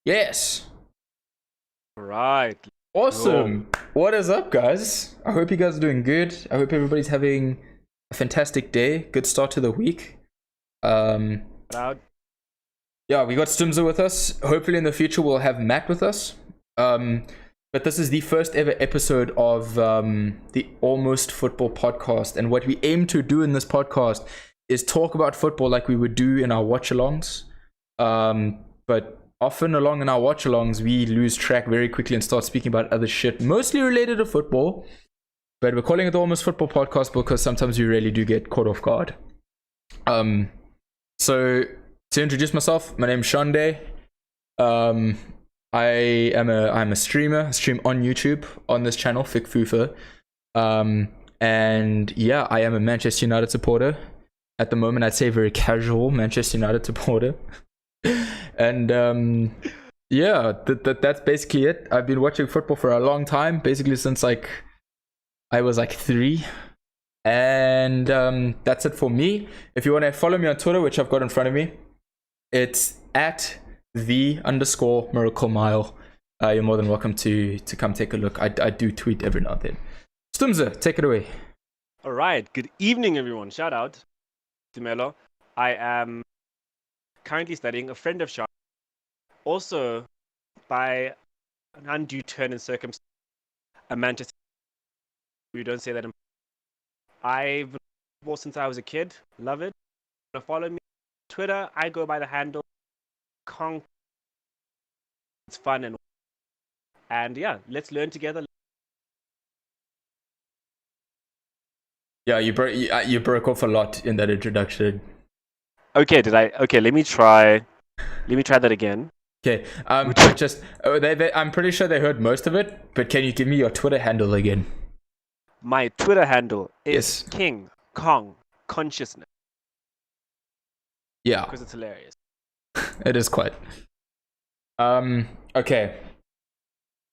Yes. Right. Awesome. What is up, guys? I hope you guys are doing good. I hope everybody's having a fantastic day. Good start to the week. Proud. Yeah, we got Stumza with us. Hopefully in the future we'll have Matt with us. But this is the first ever episode of the Almost Football podcast. And what we aim to do in this podcast is talk about football like we would do in our watch-alongs. But often along in our watch-alongs, we lose track very quickly and start speaking about other shit, mostly related to football. But we're calling it the Almost Football podcast because sometimes we really do get caught off guard. So to introduce myself, my name's Shande. I'm a streamer. I stream on YouTube on this channel, Fick Fufa. And yeah, I am a Manchester United supporter. At the moment, I'd say very casual Manchester United supporter. And yeah, that's basically it. I've been watching football for a long time, basically since I was 3. And that's it for me. If you want to follow me on Twitter, which I've got in front of me, it's at @the_Miracle Mile. You're more than welcome to come take a look. I do tweet every now and then. Stumza, take it away. All right. Good evening, everyone. Shout out to Melo. I am currently studying, a friend of Sean. Also, by an undue turn in circumstance, a Manchester. We don't say that. I've been football since I was a kid. Love it. Follow me on Twitter. I go by the handle Kong. It's fun and yeah, let's learn together. Yeah, you broke off a lot in that introduction. Okay, Okay, let me try that again. Okay, I'm pretty sure they heard most of it, but can you give me your Twitter handle again? My Twitter handle is King Kong Consciousness. Yeah, because it's hilarious. It is quite. Okay,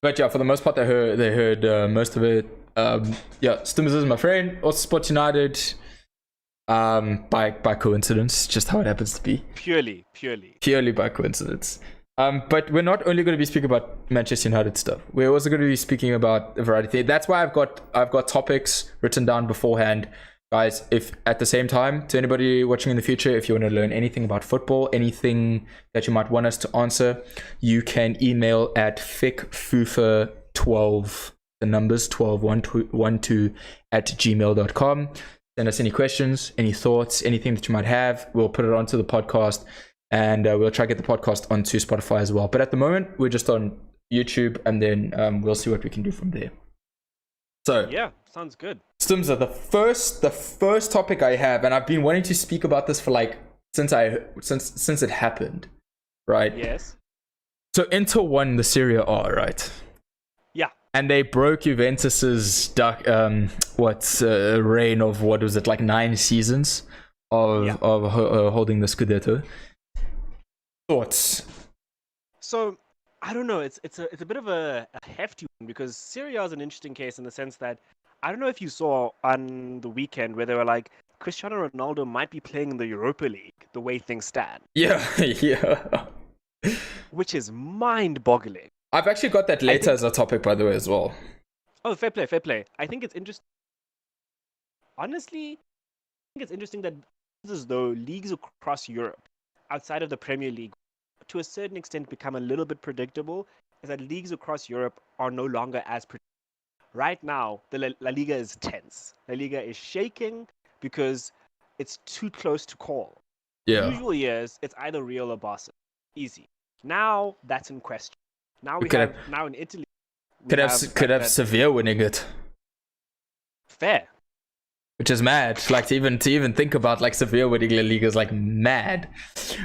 but yeah, for the most part, they heard most of it. Yeah, Stimmers is my friend. Also, Sports United. By coincidence, just how it happens to be. Purely by coincidence. But we're not only going to be speaking about Manchester United stuff. We're also going to be speaking about a variety of things. That's why I've got topics written down beforehand, guys. If at the same time, to anybody watching in the future, if you want to learn anything about football, anything that you might want us to answer, you can email at fickfufa12, the numbers 1212 at gmail.com. Send us any questions, any thoughts, anything that you might have. We'll put it onto the podcast, and we'll try to get the podcast onto Spotify as well. But at the moment, we're just on YouTube, and then we'll see what we can do from there. So yeah, sounds good. Stumza, the first topic I have, and I've been wanting to speak about this for since it happened, right? Yes. So Inter won the Serie A, right? Yeah. And they broke Juventus's reign of, what was it, 9 seasons of holding the Scudetto. Thoughts? So I don't know. It's a bit of a hefty one, because Serie A is an interesting case in the sense that I don't know if you saw on the weekend where they were like, Cristiano Ronaldo might be playing in the Europa League the way things stand. Yeah, yeah. Which is mind-boggling. I've actually got that later as a topic, by the way, as well. Oh, fair play. I think it's interesting. Honestly, I think it's interesting that as though leagues across Europe, outside of the Premier League, to a certain extent become a little bit predictable, is that leagues across Europe are no longer as predictable. Right now, the La Liga is tense. La Liga is shaking because it's too close to call. Yeah. In usual years, it's either Real or Barca. Easy. Now, that's in question. Now now in Italy, could have Sevilla winning it. Fair. Which is mad. To even think about Sevilla winning La Liga is mad.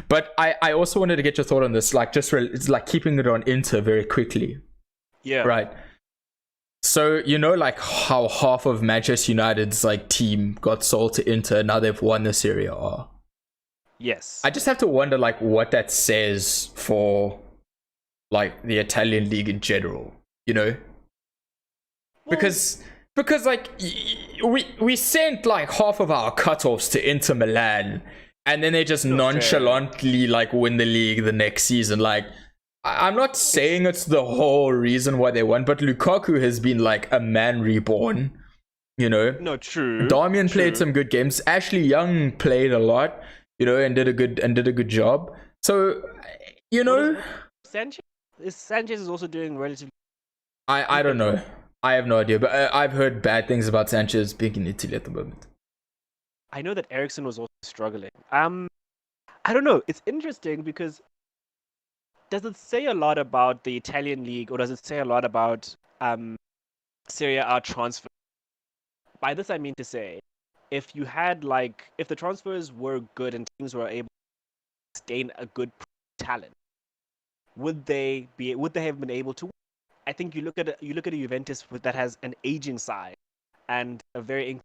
But I also wanted to get your thought on this. It's keeping it on Inter very quickly. Yeah. Right. So how half of Manchester United's team got sold to Inter, now they've won the Serie A. Yes. I just have to wonder what that says for the Italian league in general, because we sent half of our cutoffs to Inter Milan, and then they just nonchalantly win the league the next season. I'm not saying it's the whole reason why they won, but Lukaku has been like a man reborn. You know, No, true. Darmian True. played some good games. Ashley Young played a lot, you know, and did a good job. So, you know, Sanchez is also doing relatively. I don't know. I have no idea, but I've heard bad things about Sanchez being in Italy at the moment. I know that Ericsson was also struggling. I don't know. It's interesting because does it say a lot about the Italian league, or does it say a lot about Serie A transfer? By this, I mean to say, if the transfers were good and teams were able to sustain a good talent, would they have been able to? I think you look at a Juventus that has an aging side and a very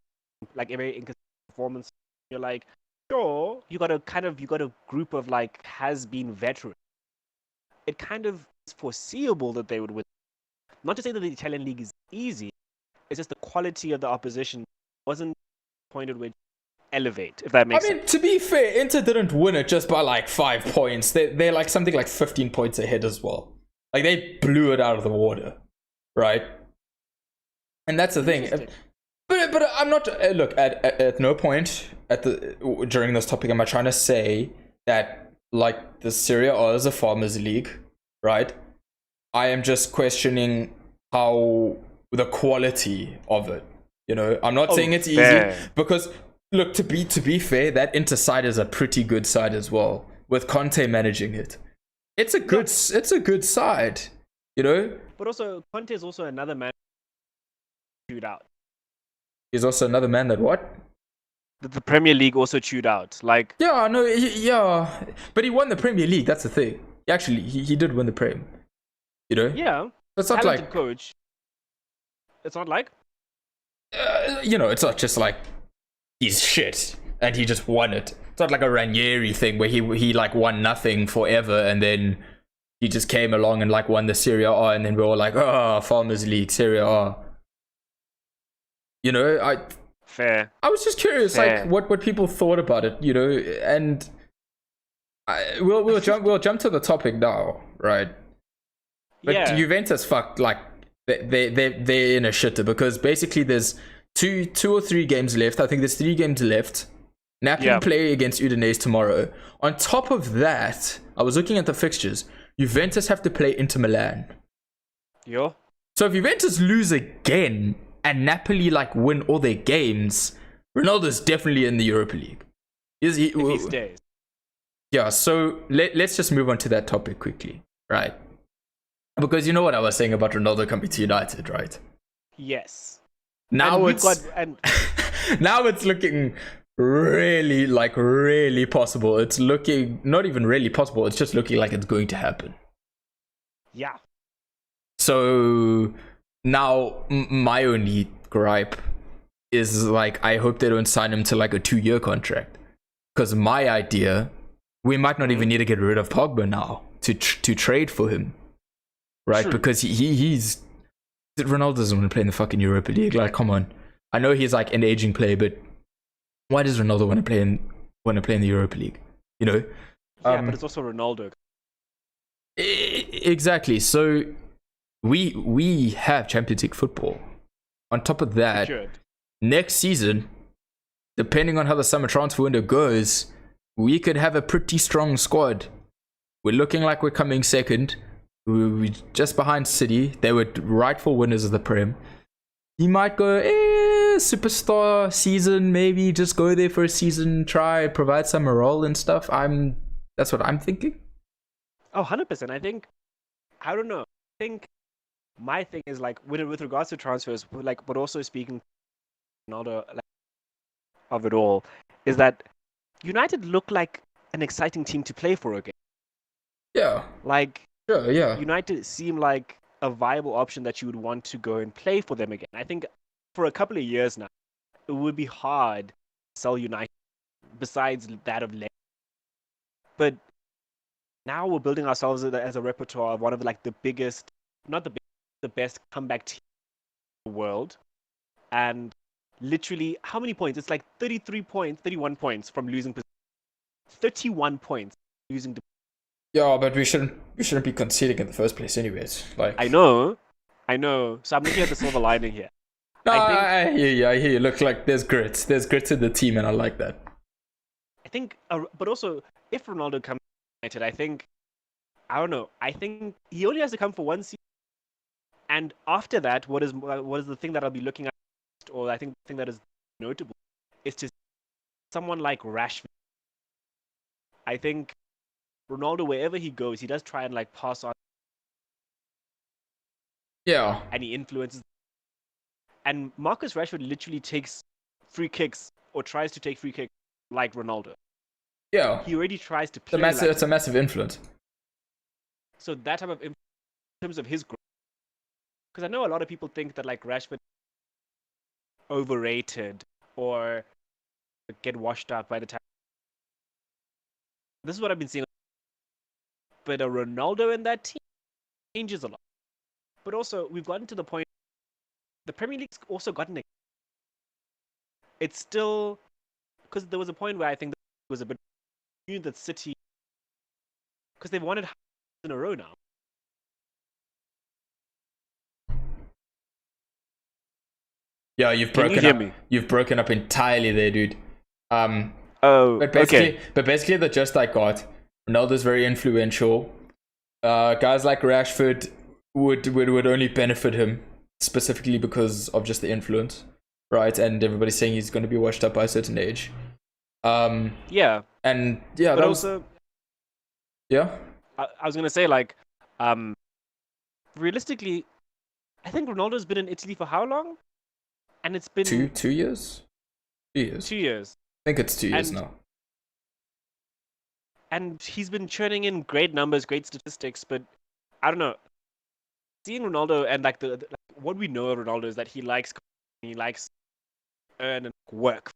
inconsistent performance. You're like, sure, you got a group of like has-been veterans. It kind of is foreseeable that they would win. Not to say that the Italian league is easy. It's just the quality of the opposition wasn't pointed with elevate, if that makes sense. To be fair, Inter didn't win it just by like 5 points. They're like something like 15 points ahead as well. Like they blew it out of the water, right? And that's the thing. But I'm not look at no point during this topic am I trying to say that like the Serie A is a farmers league, right? I am just questioning how the quality of it. You know, I'm not saying it's easy because look, to be fair, that Inter side is a pretty good side as well, with Conte managing it. It's a good side, you know. But also, Conte is also another man chewed out. He's also another man that what? The Premier League also chewed out. Like yeah, no, yeah, but he won the Premier League. That's the thing. He did win the Prem. You know. Yeah. It's not like coach. It's not like. You know, it's not just like he's shit and he just won it. It's not like a Ranieri thing where he like won nothing forever and then he just came along and like won the Serie A and then we're all like, oh, Farmers League, Serie A. You know, I was just curious, like what people thought about it, you know, and we'll jump to the topic now, right? But Juventus fucked like they're in a shitter because basically there's two or three games left. I think there's 3 games left. Napoli play against Udinese tomorrow. On top of that, I was looking at the fixtures. Juventus have to play Inter Milan. Yeah. So if Juventus lose again and Napoli like win all their games, Ronaldo's definitely in the Europa League. If he stays. Yeah, so let's just move on to that topic quickly, right? Because you know what I was saying about Ronaldo coming to United, right? Yes. Now now it's looking really possible. It's looking not even really possible. It's just looking like it's going to happen. Yeah. So now my only gripe is like I hope they don't sign him to like a 2-year contract. Because my idea, we might not even need to get rid of Pogba now to trade for him, right? True. Because he's Ronaldo doesn't want to play in the fucking Europa League. Like, come on. I know he's like an aging player, but why does Ronaldo want to play in the Europa League? You know? Yeah, but it's also Ronaldo. Exactly. So we have Champions League football. On top of that, next season, depending on how the summer transfer window goes, we could have a pretty strong squad. We're looking like we're coming second. We're just behind City. They were rightful winners of the Prem. You might go, superstar season, maybe just go there for a season, try, provide some morale and stuff. That's what I'm thinking. Oh, 100%. I don't know. I think my thing is like, with regards to transfers, like, but also speaking Ronaldo, like, of it all, is that United look like an exciting team to play for again. Yeah. Like, yeah. United seem like a viable option that you would want to go and play for them again. I think for a couple of years now, it would be hard to sell United besides that of Lille. But now we're building ourselves as a repertoire of one of like the biggest, not the biggest, the best comeback team in the world. And literally, how many points? It's like 31 points from losing. 31 points losing. Yeah, but we shouldn't be conceding in the first place, anyways. Like I know. So I'm looking at the silver lining here. no, I think I hear you. I hear you. Look, like there's grit. There's grit in the team, and I like that. but also if Ronaldo comes to United, I don't know. I think he only has to come for one season, and after that, what is the thing that I'll be looking at, or I think the thing that is notable, is to someone like Rashford. I think Ronaldo, wherever he goes, he does try and like pass on, Yeah. and he influences. And Marcus Rashford literally takes free kicks or tries to take free kicks like Ronaldo. Yeah. He already tries to play. It's a massive influence. So that type of influence in terms of his growth, because I know a lot of people think that like Rashford overrated or get washed up by the time. This is what I've been seeing. But a Ronaldo in that team changes a lot. But also, we've gotten to the point. The Premier League's also gotten it. It's still because there was a point where I think it was a bit new that City, because they've won it in a row now. Yeah, you've Can broken you hear up. me? You've broken up entirely there, dude. Oh, But basically, okay. the gist I got, Ronaldo's very influential. Guys like Rashford would only benefit him specifically because of just the influence, right? And everybody's saying he's going to be washed up by a certain age. Yeah, And yeah, but that also, was yeah. I was gonna say like, realistically, I think Ronaldo's been in Italy for how long? And it's been 2 years. 2 years. 2 years. I think it's 2 years And- now. And he's been churning in great numbers, great statistics, but I don't know. Seeing Ronaldo and like like, what we know of Ronaldo is that he likes earn and work.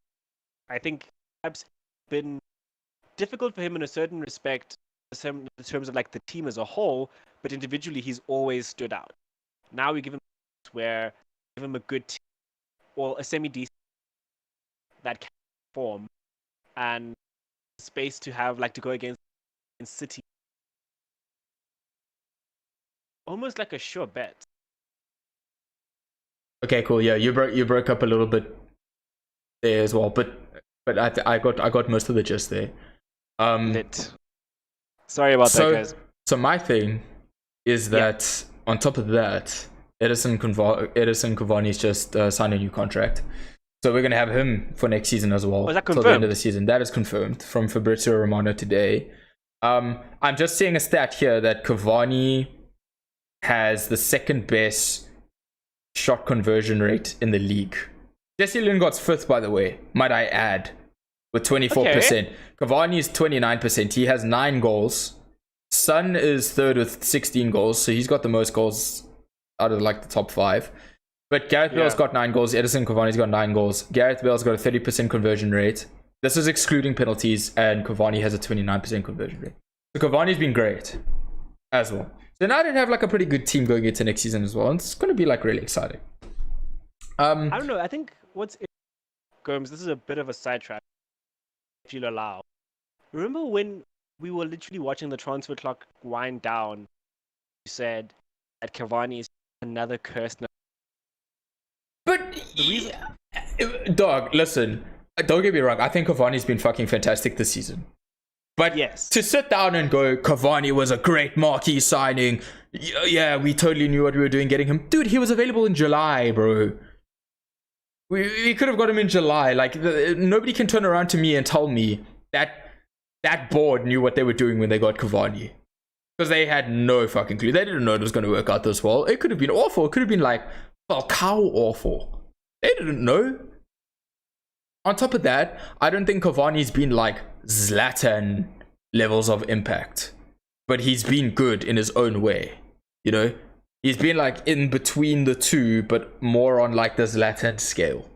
I think it's been difficult for him in a certain respect, in terms of like the team as a whole, but individually he's always stood out. Now we give him a good team, or a semi-decent that can perform, and space to have like to go against City, almost like a sure bet. Okay, cool. Yeah, you broke up a little bit there as well, but I got most of the gist there. Lit. Sorry about that, guys. So my thing is that on top of that, Edison Cavani's just signed a new contract. So we're going to have him for next season as well. Oh, is that till the end confirmed? of the season. That is confirmed from Fabrizio Romano today. I'm just seeing a stat here that Cavani has the second best shot conversion rate in the league. Jesse Lingard's fifth, by the way, might I add, with 24%. Okay. Cavani is 29%. He has 9 goals. Son is third with 16 goals, so he's got the most goals out of like the top 5. But Gareth Bale's got 9 goals. Edison Cavani's got 9 goals. Gareth Bale's got a 30% conversion rate. This is excluding penalties, and Cavani has a 29% conversion rate. So Cavani's been great as well. So now they have like a pretty good team going into next season as well. And it's going to be like really exciting. I don't know. I think Gomes, this is a bit of a sidetrack, if you'll allow. Remember when we were literally watching the transfer clock wind down? You said that Cavani is another cursed. But The reason, dog, listen, don't get me wrong. I think Cavani's been fucking fantastic this season. But yes, to sit down and go, Cavani was a great marquee signing. Yeah, we totally knew what we were doing getting him. Dude, he was available in July, bro. We could have got him in July. Like, nobody can turn around to me and tell me that that board knew what they were doing when they got Cavani. Because they had no fucking clue. They didn't know it was going to work out this well. It could have been awful. It could have been like, cow awful. They didn't know. On top of that, I don't think Cavani's been like Zlatan levels of impact. But he's been good in his own way. You know? He's been like in between the two, but more on like the Zlatan scale.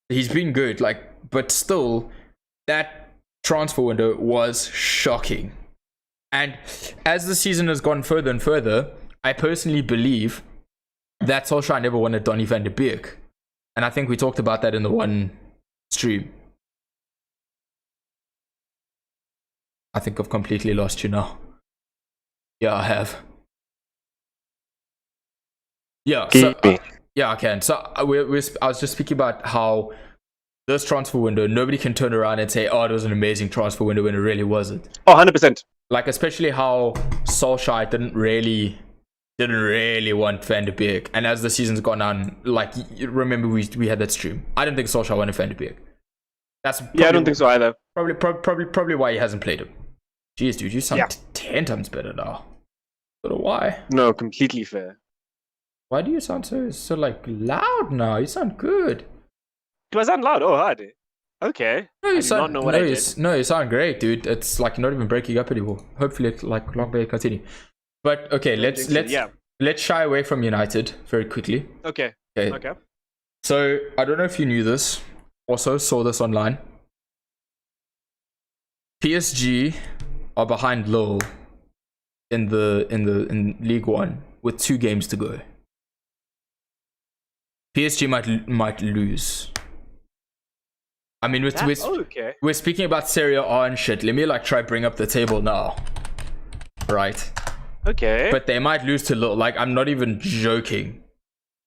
He's been good, like, but still, that transfer window was shocking. And as the season has gone further and further, I personally believe that Solskjaer never wanted Donny van de Beek. And I think we talked about that in the one stream. I think I've completely lost you now. Yeah, I have. Yeah, Give me. yeah, I can. So I was just speaking about how this transfer window, nobody can turn around and say, oh, it was an amazing transfer window when it really wasn't. Oh, 100%. Like, especially how Solskjaer didn't really want Van de Beek. And as the season's gone on, like, remember we had that stream. I didn't think Solskjaer wanted Van de Beek. That's probably, I don't think so either. Probably why he hasn't played him. Jeez, dude, you sound 10 times better now. Don't know why. No, completely fair. Why do you sound so like loud now? You sound good. Do I sound loud? Oh, hard. Okay. No, I do not know what I did. No, you sound great, dude. It's like not even breaking up anymore. Hopefully, it like long may continue. But okay, let's shy away from United very quickly. Okay. So I don't know if you knew this. Also saw this online. PSG are behind Lille in League One with 2 games to go. PSG might lose. I mean, we're speaking about Serie A and shit. Let me like try bring up the table now. Right. Okay. But they might lose to Lille. Like, I'm not even joking.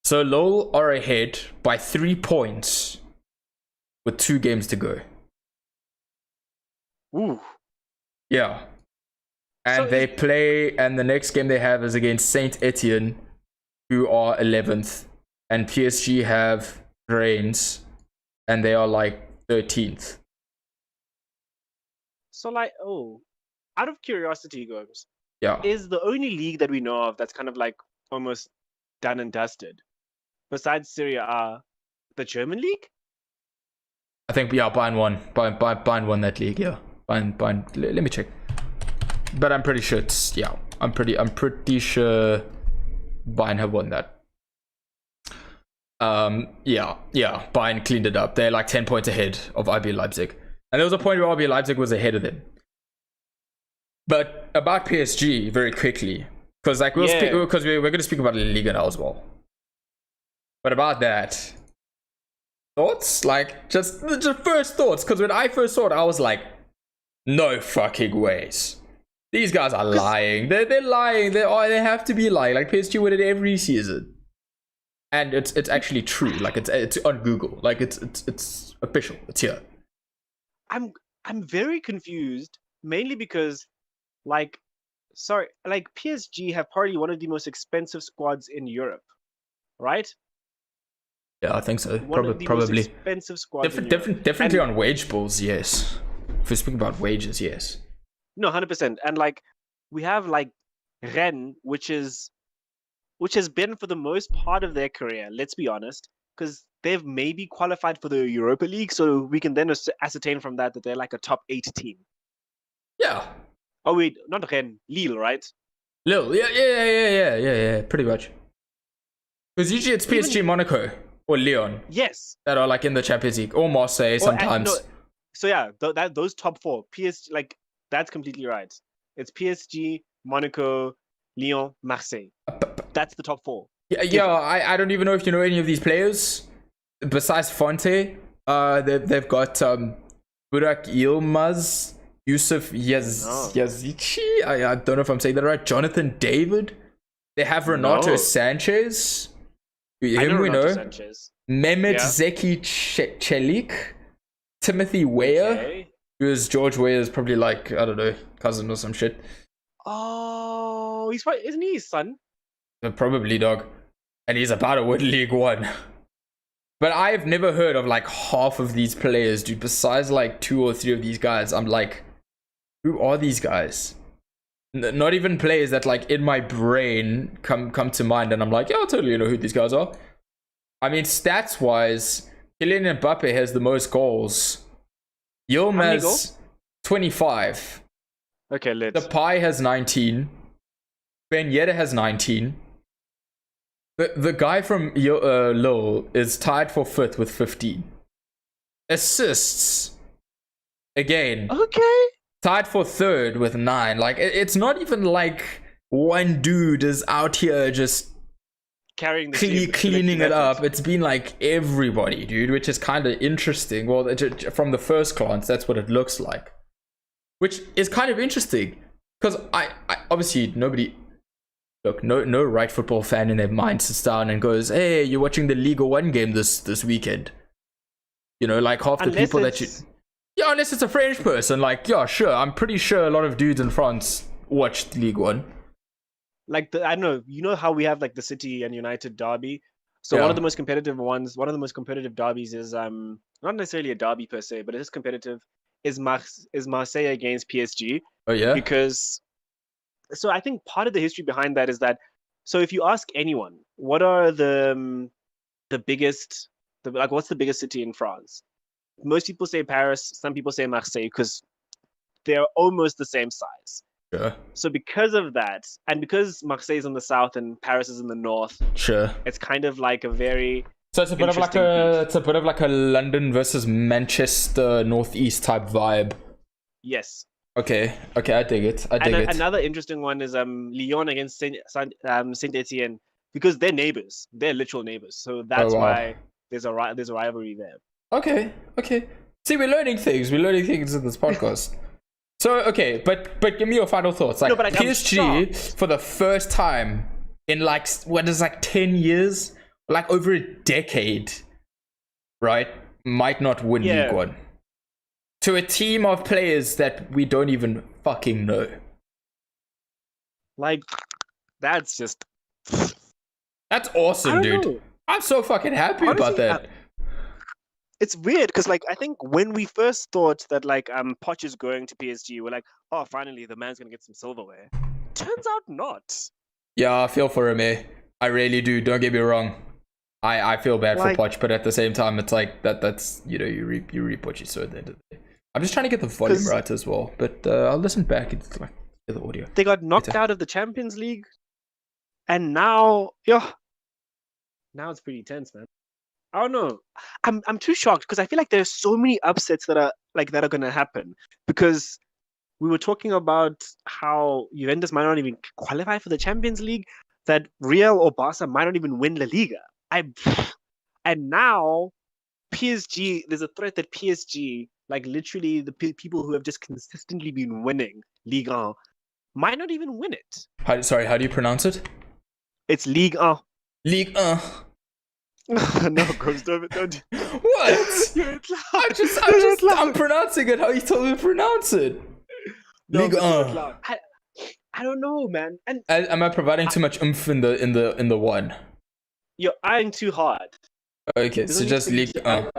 So Lille are ahead by 3 points with 2 games to go. Ooh. Yeah. And they play, and the next game they have is against Saint Etienne, who are 11th. And PSG have Reims, and they are like 13th. So like, out of curiosity, Gomes. Yeah. Is the only league that we know of that's kind of like almost done and dusted, besides Serie A, the German league? I think Bayern won. Bayern won that league. Yeah. Bayern. Let me check. But I'm pretty sure it's I'm pretty sure Bayern have won that. Bayern cleaned it up. They're like 10 points ahead of RB Leipzig, and there was a point where RB Leipzig was ahead of them. But about PSG very quickly, because like we're going to speak about La Liga now as well. But about that, thoughts? Like just first thoughts, because when I first saw it, I was like, no fucking ways. These guys are lying. They're lying. They have to be lying. Like PSG win it every season, and it's actually true. Like it's on Google. Like it's official. It's here. I'm very confused, mainly because PSG have probably one of the most expensive squads in Europe, right? Yeah, I think so. Probably most expensive squads. Definitely on wage bills, yes. If we're speaking about wages, yes. No, 100%. And like we have like Rennes, which has been for the most part of their career, let's be honest, because they've maybe qualified for the Europa League, so we can then ascertain from that they're like a top 8 team. Yeah. Oh wait, not Rennes, Lille, right? Lille, yeah, pretty much. Because usually it's PSG, Monaco, or Lyon. Yes. That are like in the Champions League, or Marseille sometimes. So yeah, those top 4, PSG, like that's completely right. It's PSG, Monaco, Lyon, Marseille. That's the top 4. Yeah. I don't even know if you know any of these players besides Fonte. They've got Burak Yilmaz, Yusuf Yazici. I don't know if I'm saying that right. Jonathan David. They have Renato Sanchez. Him we know. Sanchez. Mehmet Zeki Çelik. Timothy Weah. Who's George Weah's probably like, I don't know, cousin or some shit. Oh, isn't he his son? Probably, dog. And he's about to win League One. But I've never heard of like half of these players, dude. Besides like 2 or 3 of these guys, I'm like, who are these guys? Not even players that like in my brain come to mind, and I'm like, yeah, I totally know who these guys are. I mean, stats wise, Kylian Mbappe has the most goals. Yilmaz 25. Okay, let's. Depay has 19. Ben Yedder has 19. The guy from Lille is tied for 5th with 15. Assists, again. Okay. Tied for 3rd with 9. Like, it's not even like one dude is out here just carrying the cleaning it up. It's been like everybody, dude, which is kind of interesting. Well, from the first glance, that's what it looks like, which is kind of interesting because I obviously nobody. Look, no right football fan in their mind sits down and goes, "Hey, you're watching the Liga 1 game this weekend." You know, like half the people that you, yeah, unless it's a French person, like, yeah, sure, I'm pretty sure a lot of dudes in France watched Ligue 1. Like I don't know, you know how we have like the City and United derby. So one of the most competitive derbies is not necessarily a derby per se, but it is competitive. Is Marseille against PSG? Oh yeah, because. So I think part of the history behind that is that, so if you ask anyone, what are the biggest, what's the biggest city in France? Most people say Paris. Some people say Marseille because they're almost the same size. sure. So because of that, and because Marseille is in the south and Paris is in the north, Sure. it's kind of like a very. So it's a bit of like a London versus Manchester northeast type vibe. Yes. Okay, I dig it. Another interesting one is Lyon against Saint Etienne, because they're neighbors. They're literal neighbors. So that's why there's a rivalry there. Okay. See, we're learning things. We're learning things in this podcast. So okay, but give me your final thoughts. Like, PSG for the first time in like 10 years, like over a decade, right? Might not win League One. To a team of players that we don't even fucking know. Like, that's just... That's awesome, dude. Know. I'm so fucking happy about that. It's weird, because, like, I think when we first thought that, like, Poch is going to PSG, we're like, oh, finally, the man's going to get some silverware. Turns out not. Yeah, I feel for him, eh? I really do. Don't get me wrong. I feel bad for Poch, but at the same time, it's like, that's, you know, you reap what you sow at the end of the day. I'm just trying to get the volume right as well, but I'll listen back and like hear the audio. They got knocked out of the Champions League, and now it's pretty tense, man. I don't know. I'm too shocked because I feel like there's so many upsets that are gonna happen, because we were talking about how Juventus might not even qualify for the Champions League, that Real or Barca might not even win La Liga. And now PSG, there's a threat that PSG, like literally the people who have just consistently been winning Ligue 1, might not even win it. How do you pronounce it? It's Ligue 1. Ligue 1. No, Gross, don't. What? I'm pronouncing it how you told me to pronounce it. No, Ligue 1. I don't know, man. And am I providing too much oomph in the one? You're eyeing too hard. Okay, so just Ligue 1.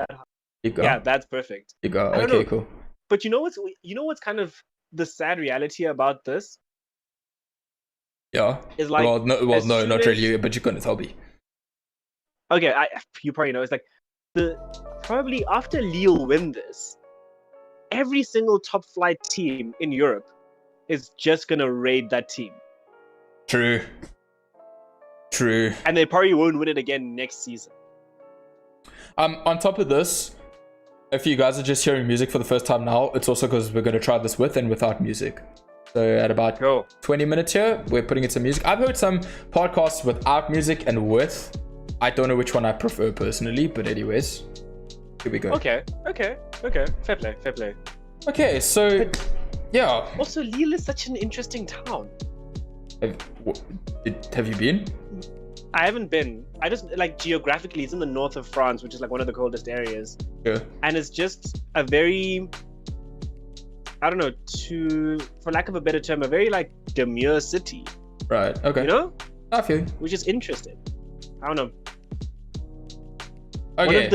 Yeah, that's perfect. Okay, cool. But you know what's kind of the sad reality about this? Yeah. Is like, no, not really. But you're gonna tell me. Okay, you probably know. It's like probably after Lille win this, every single top flight team in Europe is just gonna raid that team. True. And they probably won't win it again next season. On top of this, if you guys are just hearing music for the first time now, it's also because we're gonna try this with and without music. So at about 20 minutes here, we're putting in some music. I've heard some podcasts without music and with. I don't know which one I prefer personally, but anyways, here we go. Okay. Fair play. Okay, so yeah. Also, Lille is such an interesting town. Have you been? I haven't been. I just, like, geographically, it's in the north of France, which is like one of the coldest areas. Yeah. And it's just a very, I don't know, for lack of a better term, a very like demure city. Right. Okay. You know? I feel you. Which is interesting. I don't know. Okay.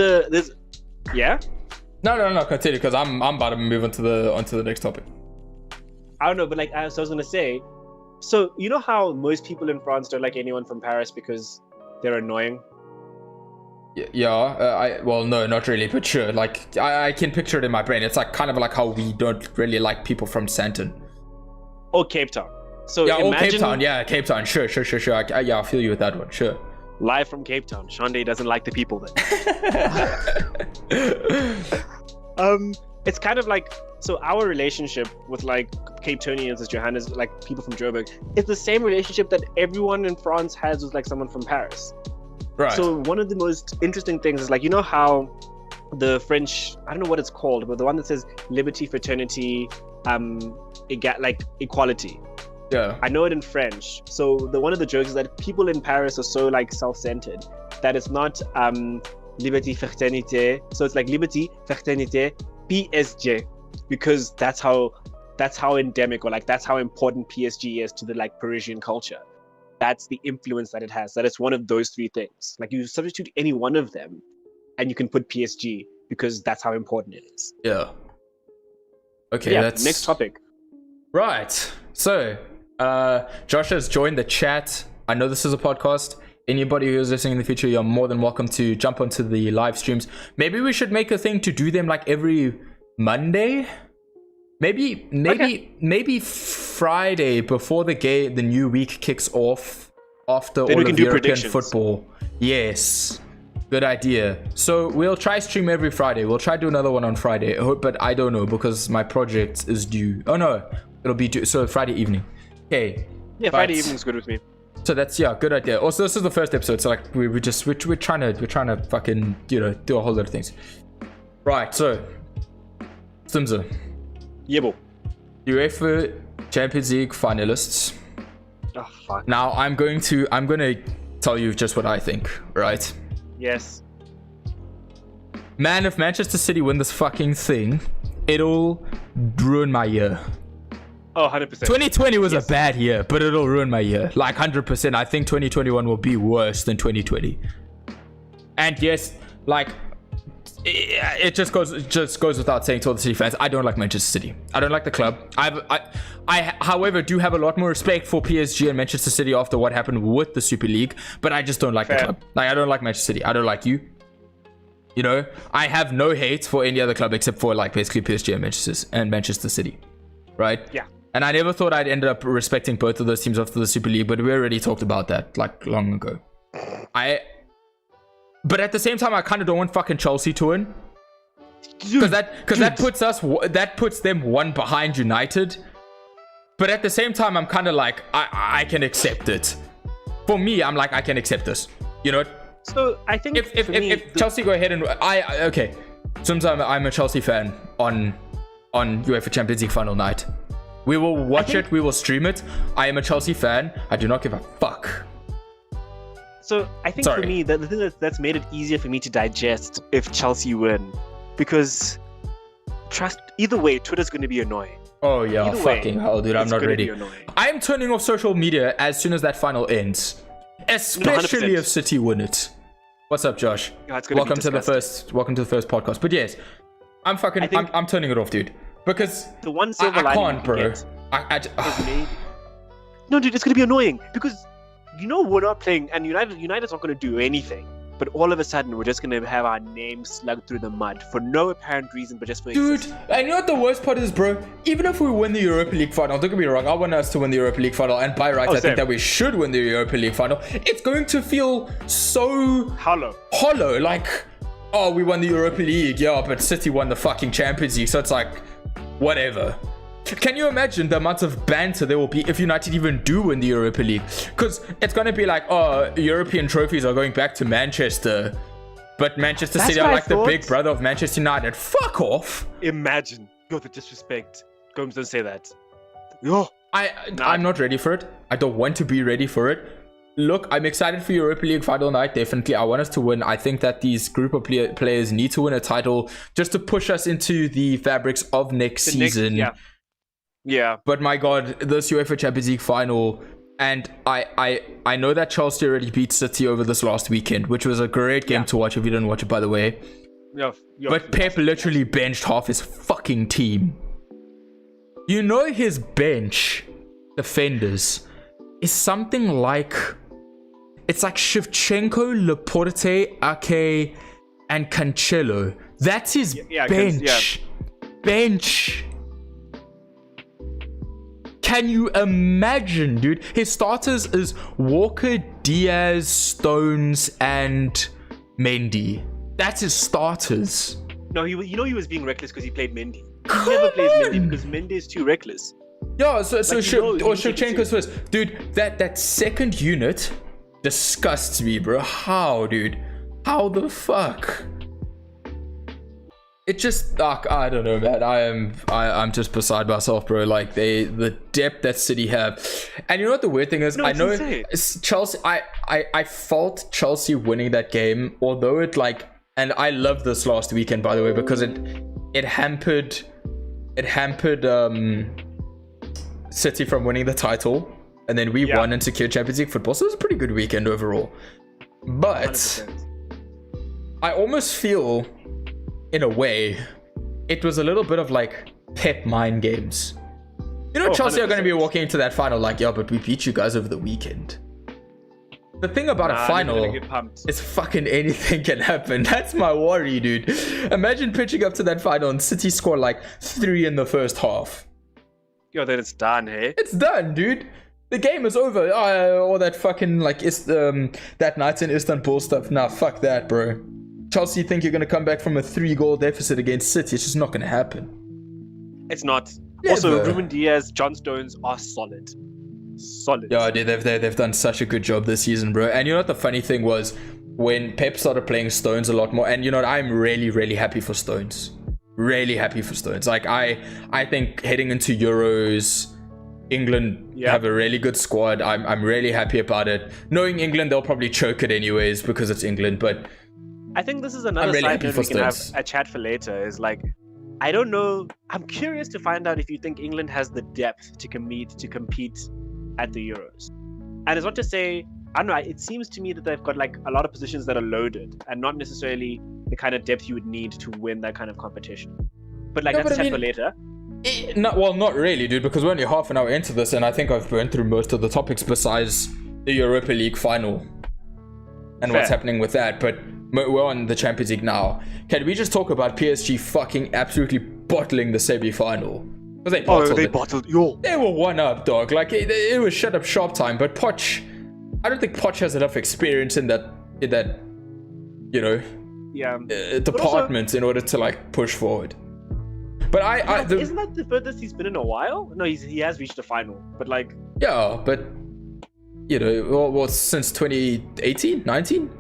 Yeah? No, continue, because I'm about to move onto the next topic. I don't know, but like, so I was gonna say, so you know how most people in France don't like anyone from Paris because they're annoying? Yeah. Well, no, not really, but sure. Like, I can picture it in my brain. It's like kind of like how we don't really like people from Santon. Or Cape Town. So yeah, or Cape Town. Yeah, Cape Town. Sure. I feel you with that one. Sure. Live from Cape Town. Shande doesn't like the people there. It's kind of like, so our relationship with like Cape Townians as Johannes, like people from Joburg, it's the same relationship that everyone in France has with like someone from Paris. Right. So one of the most interesting things is like, you know how the French, I don't know what it's called, but the one that says liberty, fraternity, equality. Yeah. I know it in French. So one of the jokes is that people in Paris are so like self-centered that it's not liberty, fraternité. So it's like liberty, fraternité, PSG, because that's how endemic, or like that's how important PSG is to the like Parisian culture. That's the influence that it has. That it's one of those three things. Like you substitute any one of them, and you can put PSG because that's how important it is. Yeah. Okay. Yeah. That's Next topic. Right. So, Josh has joined the chat. I know this is a podcast. Anybody who's listening in the future, you're more than welcome to jump onto the live streams. Maybe we should make a thing to do them like every Monday. Maybe Friday before the new week kicks off, after then all we of can do European predictions. football. Yes. Good idea. So we'll try stream every Friday. We'll try do another one on Friday. But I don't know because my project is due. Oh no, it'll be due. So Friday evening. Okay. Yeah, Friday evening's good with me. So that's good idea. Also, this is the first episode, so like we're trying to fucking do a whole lot of things. Right. So, Simza. Yebo. UEFA Champions League finalists. Oh fuck. Now I'm gonna tell you just what I think. Right. Yes. Man, if Manchester City win this fucking thing, it'll ruin my year. Oh, 100%. 2020 was a bad year, but it'll ruin my year. Like 100%. I think 2021 will be worse than 2020. And yes, like it just goes without saying to all the City fans, I don't like Manchester City. I don't like the club. I however do have a lot more respect for PSG and Manchester City after what happened with the Super League, but I just don't like the club. Like I don't like Manchester City. I don't like you. You know, I have no hate for any other club except for like basically PSG and Manchester City. Right? Yeah. And I never thought I'd end up respecting both of those teams after the Super League, but we already talked about that like long ago. But at the same time, I kind of don't want fucking Chelsea to win, because that puts them one behind United. But at the same time, I'm kind of like I can accept it. For me, I'm like I can accept this. You know. So I think if Chelsea go ahead and okay, sometimes I'm a Chelsea fan on UEFA Champions League final night. We will watch it. We will stream it. I am a Chelsea fan. I do not give a fuck. So I think for me, the thing that's made it easier for me to digest if Chelsea win, because either way, Twitter's going to be annoying. Oh yeah, either fucking way, hell, dude! I'm not ready. Be I'm turning off social media as soon as that final ends, especially if City win it. What's up, Josh? Yeah, welcome to the first podcast. But yes, I'm turning it off, dude. Because the one silver lining can't, bro. No, dude, it's gonna be annoying because we're not playing, and United's not gonna do anything. But all of a sudden, we're just gonna have our names slugged through the mud for no apparent reason, but just for existence. And you know what the worst part is, bro? Even if we win the Europa League final, don't get me wrong, I want us to win the Europa League final, and by rights, I think that we should win the Europa League final. It's going to feel so hollow. Like, oh, we won the Europa League, yeah, but City won the fucking Champions League, so it's like, whatever. Can you imagine the amount of banter there will be if United even do win the Europa League? Because it's going to be like, oh, European trophies are going back to Manchester, but Manchester City are like the big brother of Manchester United. Fuck off. Imagine. The disrespect. Gomes, don't say that. Yo. I'm not ready for it. I don't want to be ready for it. Look, I'm excited for Europa League final night. Definitely, I want us to win. I think that these group of players need to win a title just to push us into the fabrics of next season. Yeah. But my God, this UEFA Champions League final, and I know that Chelsea already beat City over this last weekend, which was a great game to watch. If you didn't watch it, by the way. But Pep literally benched half his fucking team. You know, his bench defenders is something like, it's like Shevchenko, Laporte, Ake, and Cancelo. That's his bench. Bench. Can you imagine, dude? His starters is Walker, Diaz, Stones, and Mendy. That's his starters. No, he was being reckless because he played Mendy. He never plays Mendy because Mendy is too reckless. Yeah, so Shevchenko's first. Dude, that second unit disgusts me, bro. How, dude? How the fuck? it just I don't know, man. I'm just beside myself, bro. Like the depth that City have, and you know what the weird thing is? No, I know insane. Chelsea. I felt Chelsea winning that game, although it like, and I loved this last weekend, by the way, because it hampered City from winning the title, and then we won and secured Champions League football. So it was a pretty good weekend overall. But 100%. I almost feel, in a way, it was a little bit of like Pep mind games. You know, Chelsea 100%. Are going to be walking into that final like, yeah, but we beat you guys over the weekend. The thing about a final is fucking anything can happen. That's my worry, dude. Imagine pitching up to that final and City score like 3 in the first half. Yo, then it's done, hey? It's done, dude. The game is over. All that fucking like that night in Istanbul stuff. Nah, fuck that, bro. Chelsea think you're going to come back from a 3-goal deficit against City. It's just not going to happen. It's not. Never. Also, Ruben Diaz, John Stones are solid. Yeah, dude, they've done such a good job this season, bro. And you know what the funny thing was? When Pep started playing Stones a lot more, and you know what, I'm really, really happy for Stones. Really happy for Stones. Like, I think heading into Euros, England have a really good squad. I'm really happy about it. Knowing England, they'll probably choke it anyways because it's England, but I think this is another side note we can have a chat for later. Is like, I don't know. I'm curious to find out if you think England has the depth to compete at the Euros. And it's not to say, I don't know, it seems to me that they've got like a lot of positions that are loaded and not necessarily the kind of depth you would need to win that kind of competition. But like, that's a chat for later. Not really, dude, because we're only half an hour into this and I think I've burned through most of the topics besides the Europa League final and what's happening with that. But we're on the Champions League now. Can we just talk about PSG fucking absolutely bottling the semi-final? They bottled. Yo. They were 1-up, dog. Like it was shut up shop time. But Poch, I don't think Poch has enough experience in that you know, department in order to like push forward. But isn't that the furthest he's been in a while? No, he has reached the final. But like, yeah, but you know, well since 2018, 19.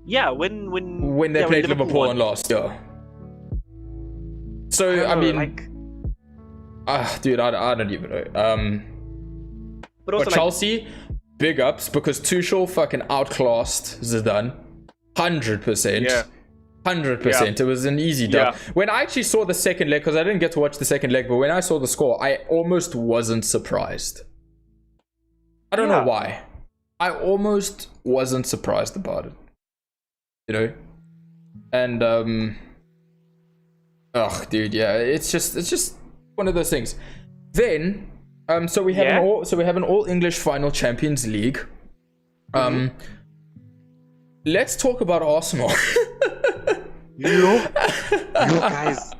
Yeah, when they played Liverpool and lost. Yeah. So I mean, like, dude, I don't even know. But Chelsea, big ups, because Tuchel fucking outclassed Zidane, 100%. Yeah. 100%. It was an easy dub. Yeah. When I actually saw the second leg, because I didn't get to watch the second leg, but when I saw the score, I almost wasn't surprised. I don't know why. I almost wasn't surprised about it. You know, and dude, yeah, it's just one of those things. Then, so we have an all English final Champions League. Let's talk about Arsenal. Yo guys.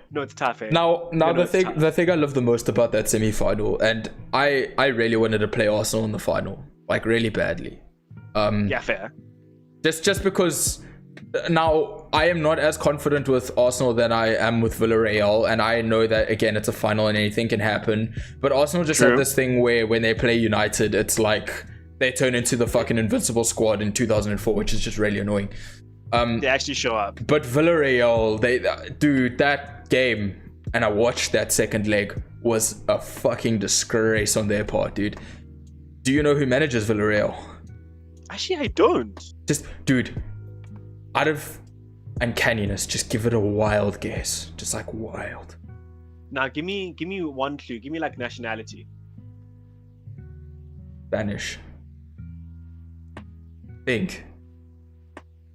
No, it's tough. Eh? Now the thing I love the most about that semi-final, and I really wanted to play Arsenal in the final, like really badly. Yeah, fair. Just because now I am not as confident with Arsenal than I am with Villarreal, and I know that again it's a final and anything can happen. But Arsenal just have this thing where when they play United, it's like they turn into the fucking invincible squad in 2004, which is just really annoying. They actually show up. But Villarreal, dude, that game, and I watched that second leg, was a fucking disgrace on their part, dude. Do you know who manages Villarreal? Actually, I don't. Just, dude, out of uncanniness, just give it a wild guess. Just like wild. Now, give me one clue. Give me like nationality. Spanish. Think.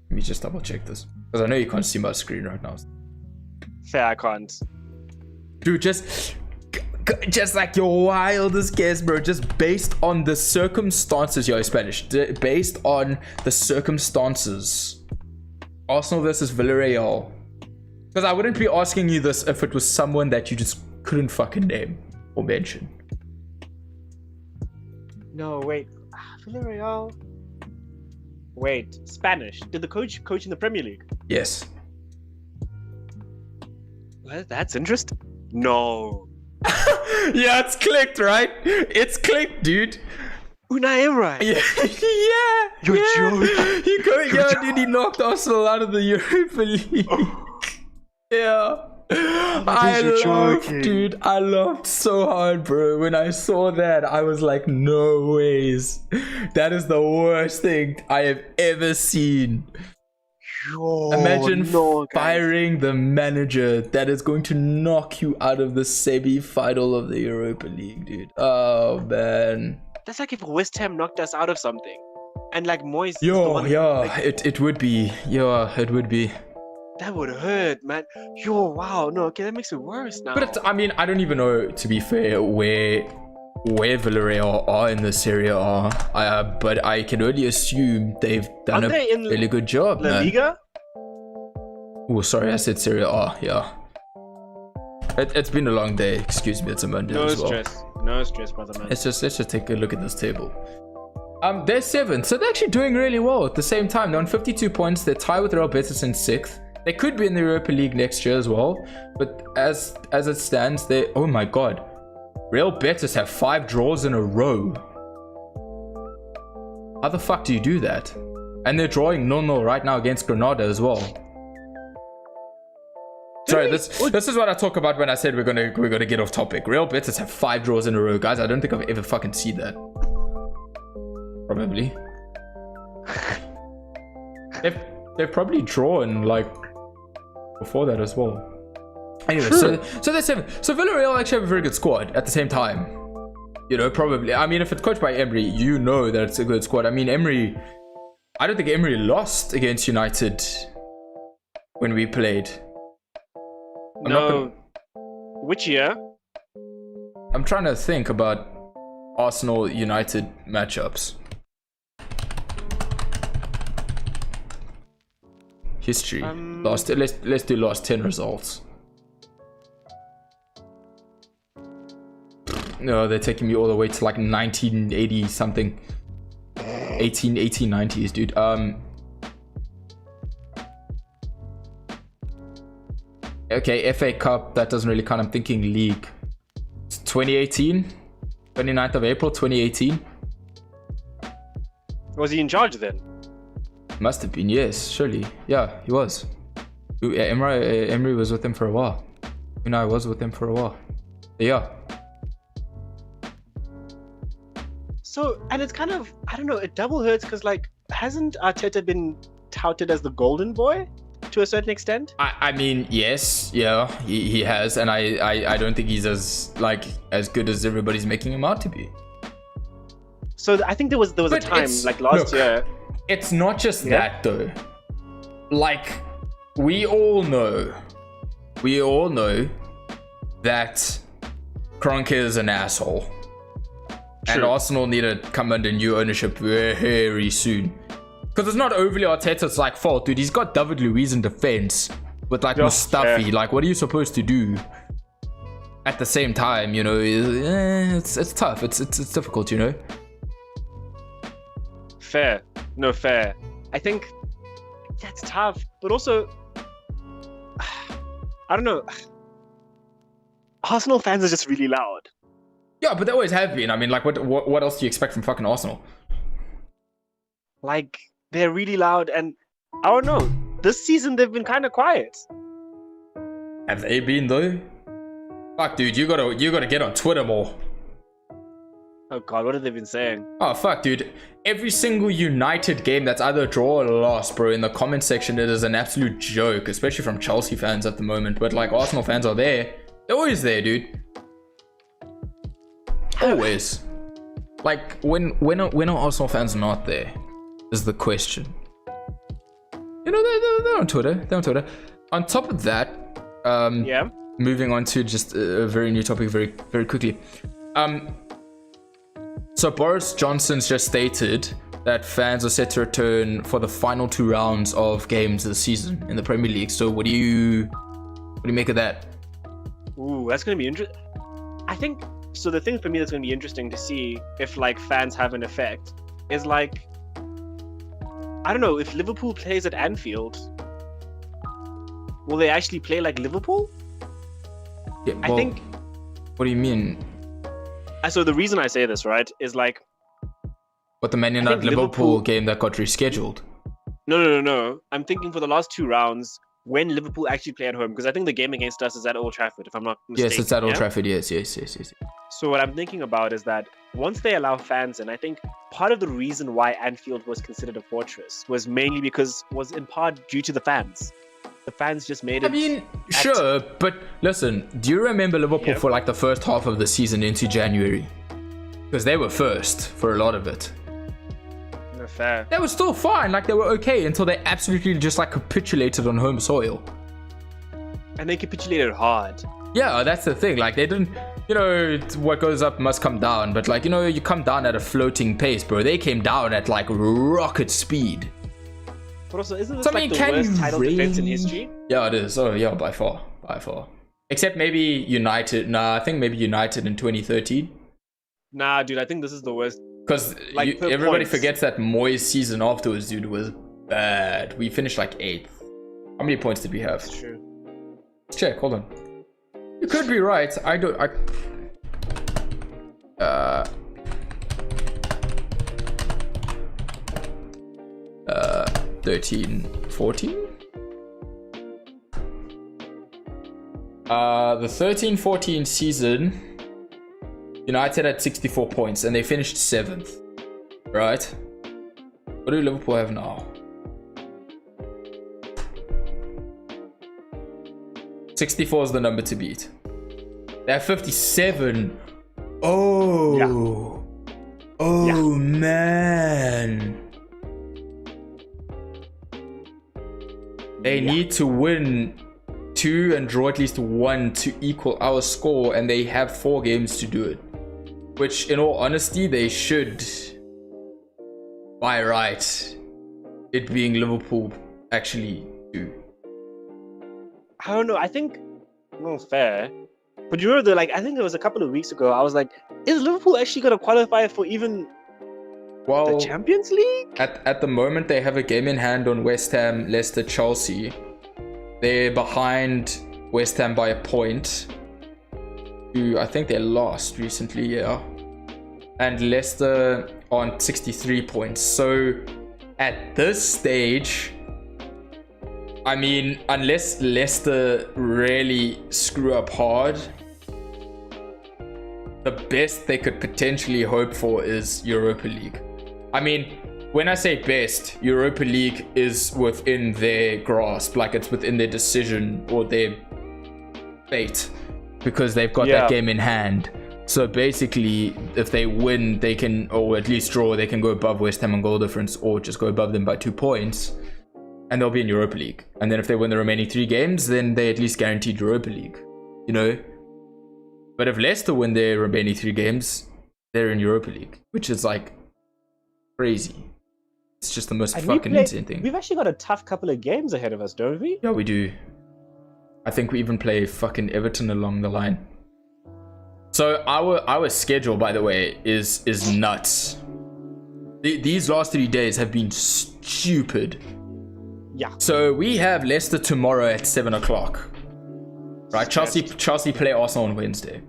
Let me just double check this, because I know you can't see my screen right now. Fair, I can't. Dude, just like your wildest guess, bro. Just based on the circumstances. You're Spanish. Based on the circumstances. Arsenal versus Villarreal. Because I wouldn't be asking you this if it was someone that you just couldn't fucking name or mention. No, wait. Villarreal. Wait, Spanish. Did the coach in the Premier League? Yes. Well, that's interesting. No. Yeah, it's clicked, right? It's clicked, dude. Unai Emery. Yeah. You're joking. Dude, he knocked Arsenal out of the Europa League. Yeah. I laughed so hard, bro. When I saw that, I was like, no ways. That is the worst thing I have ever seen. Imagine firing the manager that is going to knock you out of the semi-final of the Europa League, dude. Oh, man. That's like if West Ham knocked us out of something. And like Moyes is the one, it would be. Yeah, it would be. That would hurt, man. Wow. No, okay, that makes it worse now. But I mean, I don't even know, to be fair, where Villarreal are in the Serie A. But I can only assume they've done a really good job, La man. Liga? Oh, sorry, I said Serie A. Yeah. It's been a long day. Excuse me, it's a Monday as well. No stress, brother, man. Let's just take a look at this table. They're 7th, so they're actually doing really well at the same time. They're on 52 points. They're tied with Real Betis in 6th. They could be in the Europa League next year as well, but as it stands, they, oh my god, Real Betis have 5 draws in a row. How the fuck do you do that? And they're drawing 0-0 right now against Granada as well. Sorry, this is what I talk about when I said we're gonna get off topic. Real Betis have 5 draws in a row, guys. I don't think I've ever fucking seen that. Probably. They've probably drawn like before that as well. Anyway, so they're 7. So Villarreal actually have a very good squad at the same time. You know, probably. I mean, if it's coached by Emery, you know that it's a good squad. I mean, I don't think Emery lost against United when we played. Which year? I'm trying to think about Arsenal United matchups. History. Let's do last 10 results. No, they're taking me all the way to like 1980 something. 1890s, dude. Okay, FA Cup, that doesn't really count. I'm thinking league. It's 2018. 29th of April 2018. Was he in charge then? Must have been, yes, surely. Yeah, he was. Emery was with him for a while. I was with him for a while. Yeah. So, and it's kind of, I don't know, it double hurts because, like, hasn't Arteta been touted as the golden boy to a certain extent? I mean, yes, yeah, he has, and I don't think he's as good as everybody's making him out to be. So I think there was a time like last year. It's not just that though. Like, we all know that Kroenke is an asshole. True. And Arsenal need to come under new ownership very soon. Because it's not overly Arteta's like fault, dude. He's got David Luiz in defense with like Mustafi. Yeah. Like, what are you supposed to do? At the same time, you know, it's tough. It's difficult, you know. Fair. I think that's tough, but also, I don't know. Arsenal fans are just really loud. Yeah, but they always have been. I mean, like, what else do you expect from fucking Arsenal? Like, they're really loud, and I don't know. This season they've been kind of quiet. Have they been though? Fuck, dude, you gotta get on Twitter more. Oh god, what have they been saying? Oh fuck, dude. Every single United game that's either a draw or a loss, bro, in the comment section, it is an absolute joke, especially from Chelsea fans at the moment. But like, Arsenal fans are there. They're always there, dude. Always. Like, when are Arsenal fans not there? Is the question. You know, they're on Twitter. They're on Twitter. On top of that, moving on to just a very new topic very, very quickly. So Boris Johnson's just stated that fans are set to return for the final 2 rounds of games this season in the Premier League. So what do you make of that? Ooh, that's gonna be interesting. I think so. The thing for me that's gonna be interesting to see if like fans have an effect is like, I don't know, if Liverpool plays at Anfield, will they actually play like Liverpool? Yeah, well, I think. What do you mean? So the reason I say this, right, is like, What, the Man think United Liverpool Liverpool- game that got rescheduled? No. I'm thinking for the last 2 rounds when Liverpool actually play at home, because I think the game against us is at Old Trafford, if I'm not mistaken. Yes, it's at Old yeah? Trafford. Yes. So what I'm thinking about is that once they allow fans in, I think part of the reason why Anfield was considered a fortress was mainly because was in part due to the fans. The fans just made it. I mean, sure, but listen, do you remember Liverpool for like the first half of the season into January? Because they were first for a lot of it. No, fair. They were still fine, like they were okay until they absolutely just like capitulated on home soil. And they capitulated hard. Yeah, that's the thing. Like they didn't, you know, what goes up must come down. But like, you know, you come down at a floating pace, bro. They came down at like rocket speed. But also, isn't this like the worst title defense in history? Yeah, it is. Oh yeah, by far. Except maybe United. Nah, I think maybe United in 2013. Nah, dude, I think this is the worst. Because like, everybody forgets that Moyes' season afterwards, dude, was bad. We finished like 8th. How many points did we have? That's true. Check, hold on. You could be right. 13, 14? The 13-14 season, United had 64 points and they finished 7th. Right? What do Liverpool have now? 64 is the number to beat. They have 57. Oh. Yeah. Oh, man. They need to win 2 and draw at least 1 to equal our score, and they have 4 games to do it. Which, in all honesty, they should, by right, it being Liverpool, actually do. I don't know. I think no fair. But you remember, I think it was a couple of weeks ago. I was like, is Liverpool actually going to qualify for even the Champions League? At the moment, they have a game in hand on West Ham, Leicester, Chelsea. They're behind West Ham by a point. I think they lost recently, yeah. And Leicester on 63 points. So at this stage, I mean, unless Leicester really screw up hard, the best they could potentially hope for is Europa League. I mean, when I say best, Europa League is within their grasp, like it's within their decision or their fate, because they've got that game in hand. So basically, if they win, they can, or at least draw, they can go above West Ham on goal difference, or just go above them by 2 points, and they'll be in Europa League. And then if they win the remaining 3 games, then they at least guaranteed Europa League, you know? But if Leicester win their remaining 3 games, they're in Europa League, which is like crazy. It's just the most fucking insane thing. We've actually got a tough couple of games ahead of us, don't we? Yeah, we do. I think we even play fucking Everton along the line. So our schedule, by the way, is nuts. These last 3 days have been stupid. Yeah. So we have Leicester tomorrow at 7 o'clock. Right, Chelsea play Arsenal on Wednesday.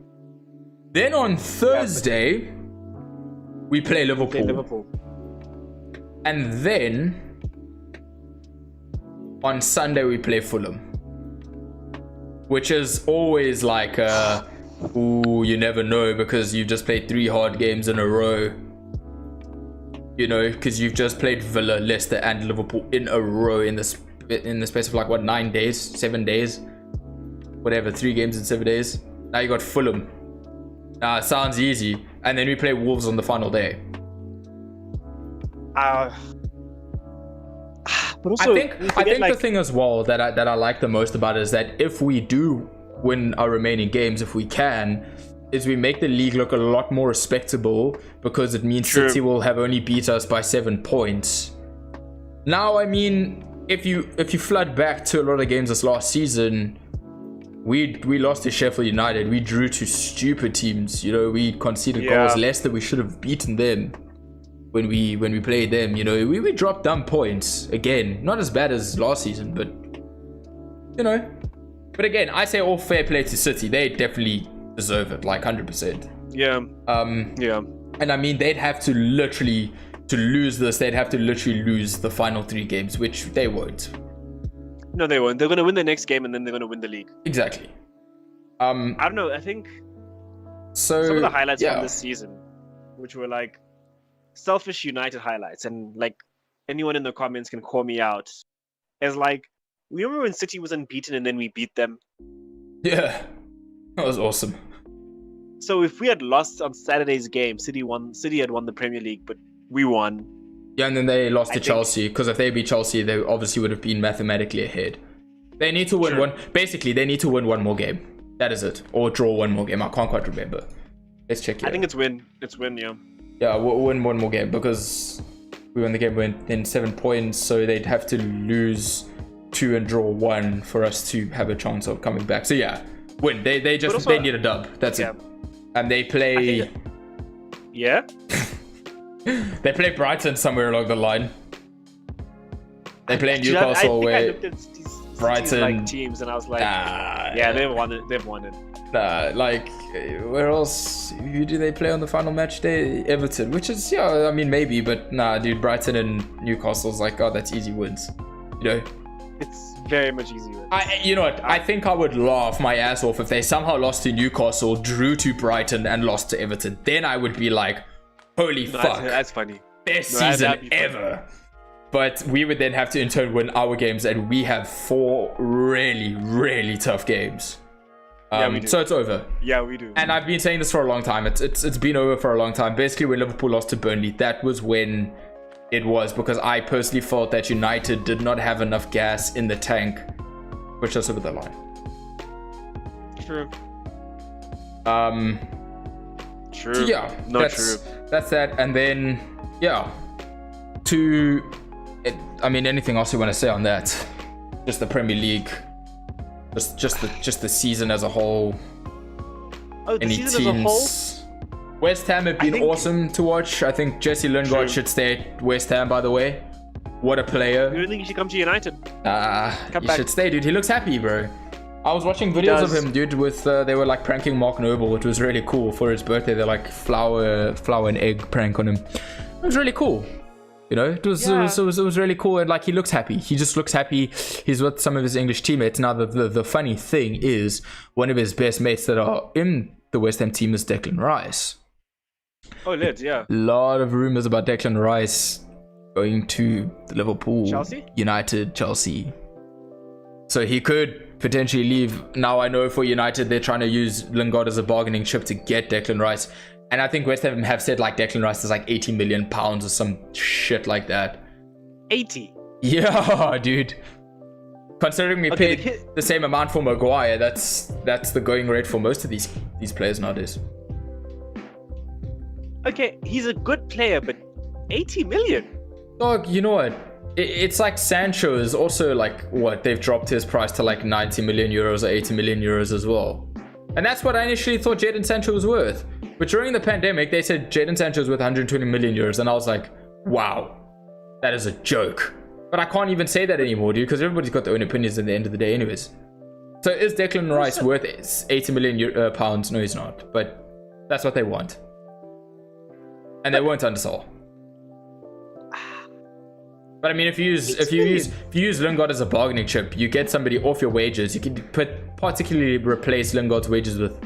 Then on Thursday, we play Liverpool. And then on Sunday we play Fulham, which is always like, ooh, you never know, because you've just played 3 hard games in a row. You know, because you've just played Villa, Leicester, and Liverpool in a row in the space of like what, 9 days, 7 days, whatever, 3 games in 7 days. Now you got Fulham. Now it sounds easy, and then we play Wolves on the final day. But also, I think the thing as well that I like the most about it is that if we do win our remaining games, if we can, is we make the league look a lot more respectable, because it means City will have only beat us by 7 points. Now, I mean, if you flood back to a lot of games this last season, we lost to Sheffield United. We drew to stupid teams. You know, we conceded goals. Leicester, we should have beaten them when we played them. You know, we dropped down points again. Not as bad as last season, but you know. But again, I say all fair play to City. They definitely deserve it, like 100%. Yeah. And I mean, they'd have to literally to lose this, they'd have to literally lose the final 3 games, which they won't. No, they won't. They're going to win the next game, and then they're going to win the league. Exactly. I don't know. I think so some of the highlights from this season, which were like selfish United highlights, and like anyone in the comments can call me out, as like, remember when City was unbeaten and then we beat them? Yeah, that was awesome. So if we had lost on Saturday's game, City had won the Premier League, but we won. Yeah, and then they lost to Chelsea, because if they beat Chelsea, they obviously would have been mathematically ahead. They need to win one. Basically, they need to win one more game. That is it. Or draw one more game. I can't quite remember. Let's check here. I think it's win. It's win, yeah. Yeah, we'll win one more game, because we won the game in 7 points, so they'd have to lose 2 and draw 1 for us to have a chance of coming back. So yeah, win. They need a dub. That's it. And they play... Yeah? They play Brighton somewhere along the line. They play Newcastle where I looked at Brighton like teams and I was like, they've won it. They've won it. Like where else? Who do they play on the final match day? Everton, which is I mean maybe, but dude, Brighton and Newcastle's like, oh, that's easy wins. You know, it's very much easy wins. You know what? I think I would laugh my ass off if they somehow lost to Newcastle, drew to Brighton, and lost to Everton. Then I would be like, holy fuck, that's funny. Best season ever. But we would then have to in turn win our games, and we have 4 really, really tough games. We do. So it's over. Yeah, we do. And I've been saying this for a long time. It's been over for a long time. Basically, when Liverpool lost to Burnley, that was when it was, because I personally felt that United did not have enough gas in the tank, push us over the line. True. True. So yeah, true. That's that. And then anything else you want to say on that? Just the Premier League, just the season as a whole. Oh, the season as a whole. West Ham have been awesome to watch. I think Jesse Lingard should stay at West Ham, by the way. What a player. You don't think he should come to United? He should stay, dude. He looks happy, bro. I was watching videos of him, dude, with they were like pranking Mark Noble. It was really cool. For his birthday, they're like flour and egg prank on him. It was really cool. You know, it was really cool, and like he looks happy. He just looks happy. He's with some of his English teammates. Now the funny thing is, one of his best mates that are in the West Ham team is Declan Rice. Oh, lit, yeah. A lot of rumors about Declan Rice going to Liverpool, United, Chelsea. So he could potentially leave. Now I know for United they're trying to use Lingard as a bargaining chip to get Declan Rice. And I think West Ham have said like Declan Rice is like 80 million pounds or some shit like that. 80? Yeah, dude. Considering we paid the same amount for Maguire, that's the going rate for most of these players nowadays. Okay, he's a good player, but 80 million? Dog, you know what? It's like Sancho is also like, what? They've dropped his price to like 90 million euros or 80 million euros as well. And that's what I initially thought Jadon Sancho was worth. But during the pandemic, they said Jadon Sancho is worth 120 million euros. And I was like, wow, that is a joke. But I can't even say that anymore, dude, because everybody's got their own opinions at the end of the day anyways. So is Declan Rice worth 80 million pounds? No, he's not. But that's what they want. And they won't undersell. But I mean, if you use Lingard as a bargaining chip, you get somebody off your wages. You can particularly replace Lingard's wages with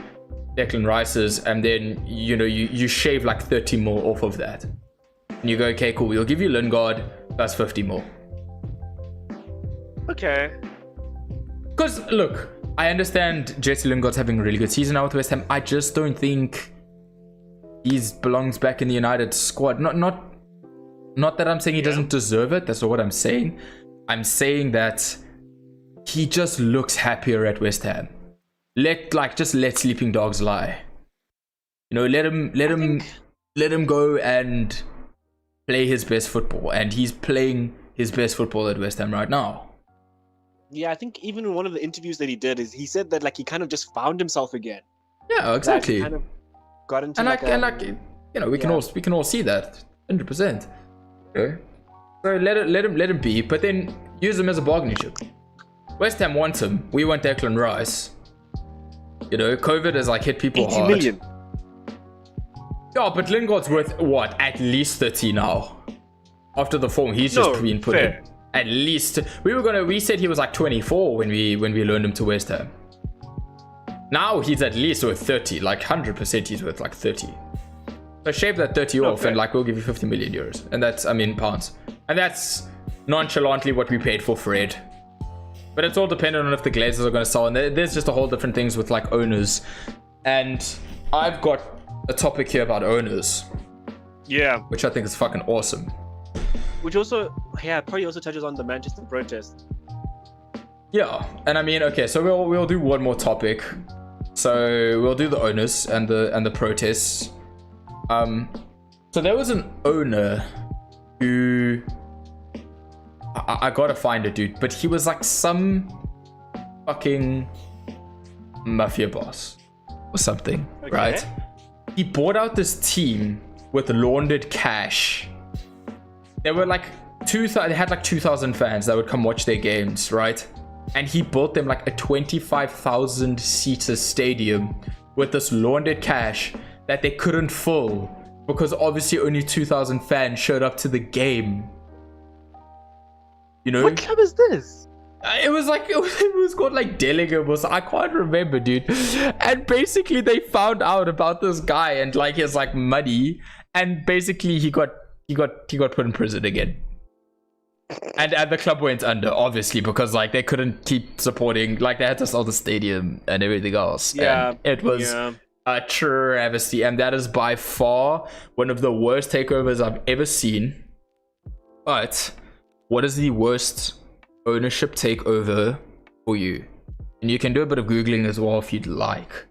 Declan Rice's, and then you shave like 30 more off of that. And you go, okay, cool. We'll give you Lingard plus 50 more. Okay. Because look, I understand Jesse Lingard's having a really good season now with West Ham. I just don't think he belongs back in the United squad. Not that I'm saying he doesn't deserve it. That's not what I'm saying. I'm saying that he just looks happier at West Ham. Just let sleeping dogs lie. Let him go and play his best football, and he's playing his best football at West Ham right now. Yeah, I think even in one of the interviews that he did, he said that like he kind of just found himself again. Yeah, exactly. He kind of got into we can all see that 100%. Okay. So let him be, but then use him as a bargaining chip. West Ham wants him. We want Declan Rice. COVID has like hit people 80 hard. 80 million. Yeah, but Lingard's worth what? At least 30 now. After the form he's just been put in. At least we said he was like 24 when we loaned him to West Ham. Now he's at least worth 30, like 100% he's worth like 30. So shave that 30 off and like we'll give you 50 million euros. And that's, I mean, pounds. And that's nonchalantly what we paid for Fred. But it's all dependent on if the Glazers are going to sell. And there's just a whole different things with like owners. And I've got a topic here about owners. Yeah. Which I think is fucking awesome. Which also, probably also touches on the Manchester protest. Yeah, and I mean, okay, so we'll do one more topic. So we'll do the owners and the protests. So there was an owner who I gotta find it, dude, but he was like some fucking mafia boss or something, right? He bought out this team with laundered cash. They were like they had like 2,000 fans that would come watch their games, right? And he built them like a 25,000 seater stadium with this laundered cash that they couldn't fill because obviously only 2,000 fans showed up to the game. You know? What club is this? It was like it was called like Delegables. I can't remember, dude. And basically they found out about this guy and like his like money, and basically he got put in prison again. And the club went under, obviously, because like they couldn't keep supporting, like they had to sell the stadium and everything else. Yeah, and it was a travesty, and that is by far one of the worst takeovers I've ever seen. But what is the worst ownership takeover for you? And you can do a bit of googling as well if you'd like.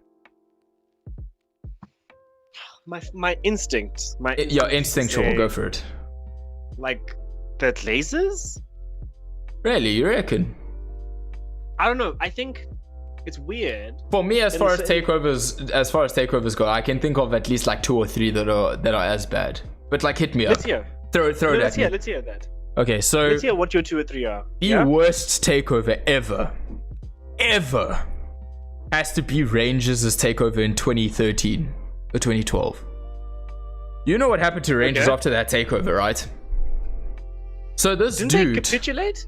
My instinct. Your instinctual, go for it. Like the Glazers? Really, you reckon? I don't know. I think it's weird. For me, as far as takeovers go, I can think of at least like 2 or 3 that are as bad. But like, hit me up. Let's hear. Throw it at me. Let's hear that. Okay, so let's hear what your 2 or 3 are. The worst takeover ever has to be Rangers' takeover in 2013 or 2012. You know what happened to Rangers after that takeover, right? So this Didn't dude they capitulate?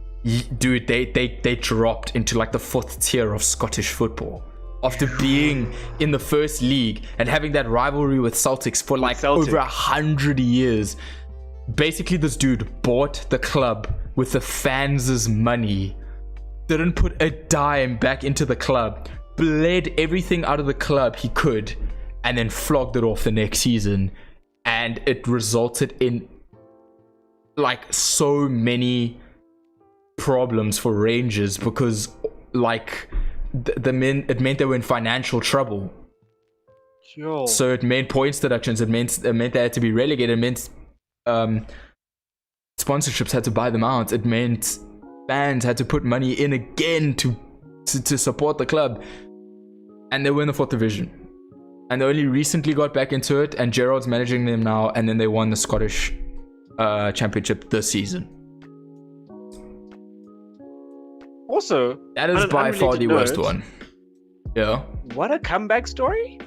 Dude, they dropped into like the 4th tier of Scottish football after being in the first league and having that rivalry with Celtics for like over 100 years. Basically, this dude bought the club with the fans' money, didn't put a dime back into the club, bled everything out of the club he could, and then flogged it off the next season. And it resulted in like so many problems for Rangers because like it meant they were in financial trouble. Yo. So it meant points deductions, it meant they had to be relegated, it meant sponsorships had to buy them out, it meant fans had to put money in again to support the club, and they were in the 4th division, and they only recently got back into it, and Gerrard's managing them now, and then they won the Scottish championship this season. Also, that is by far the worst one. Yeah. What a comeback story!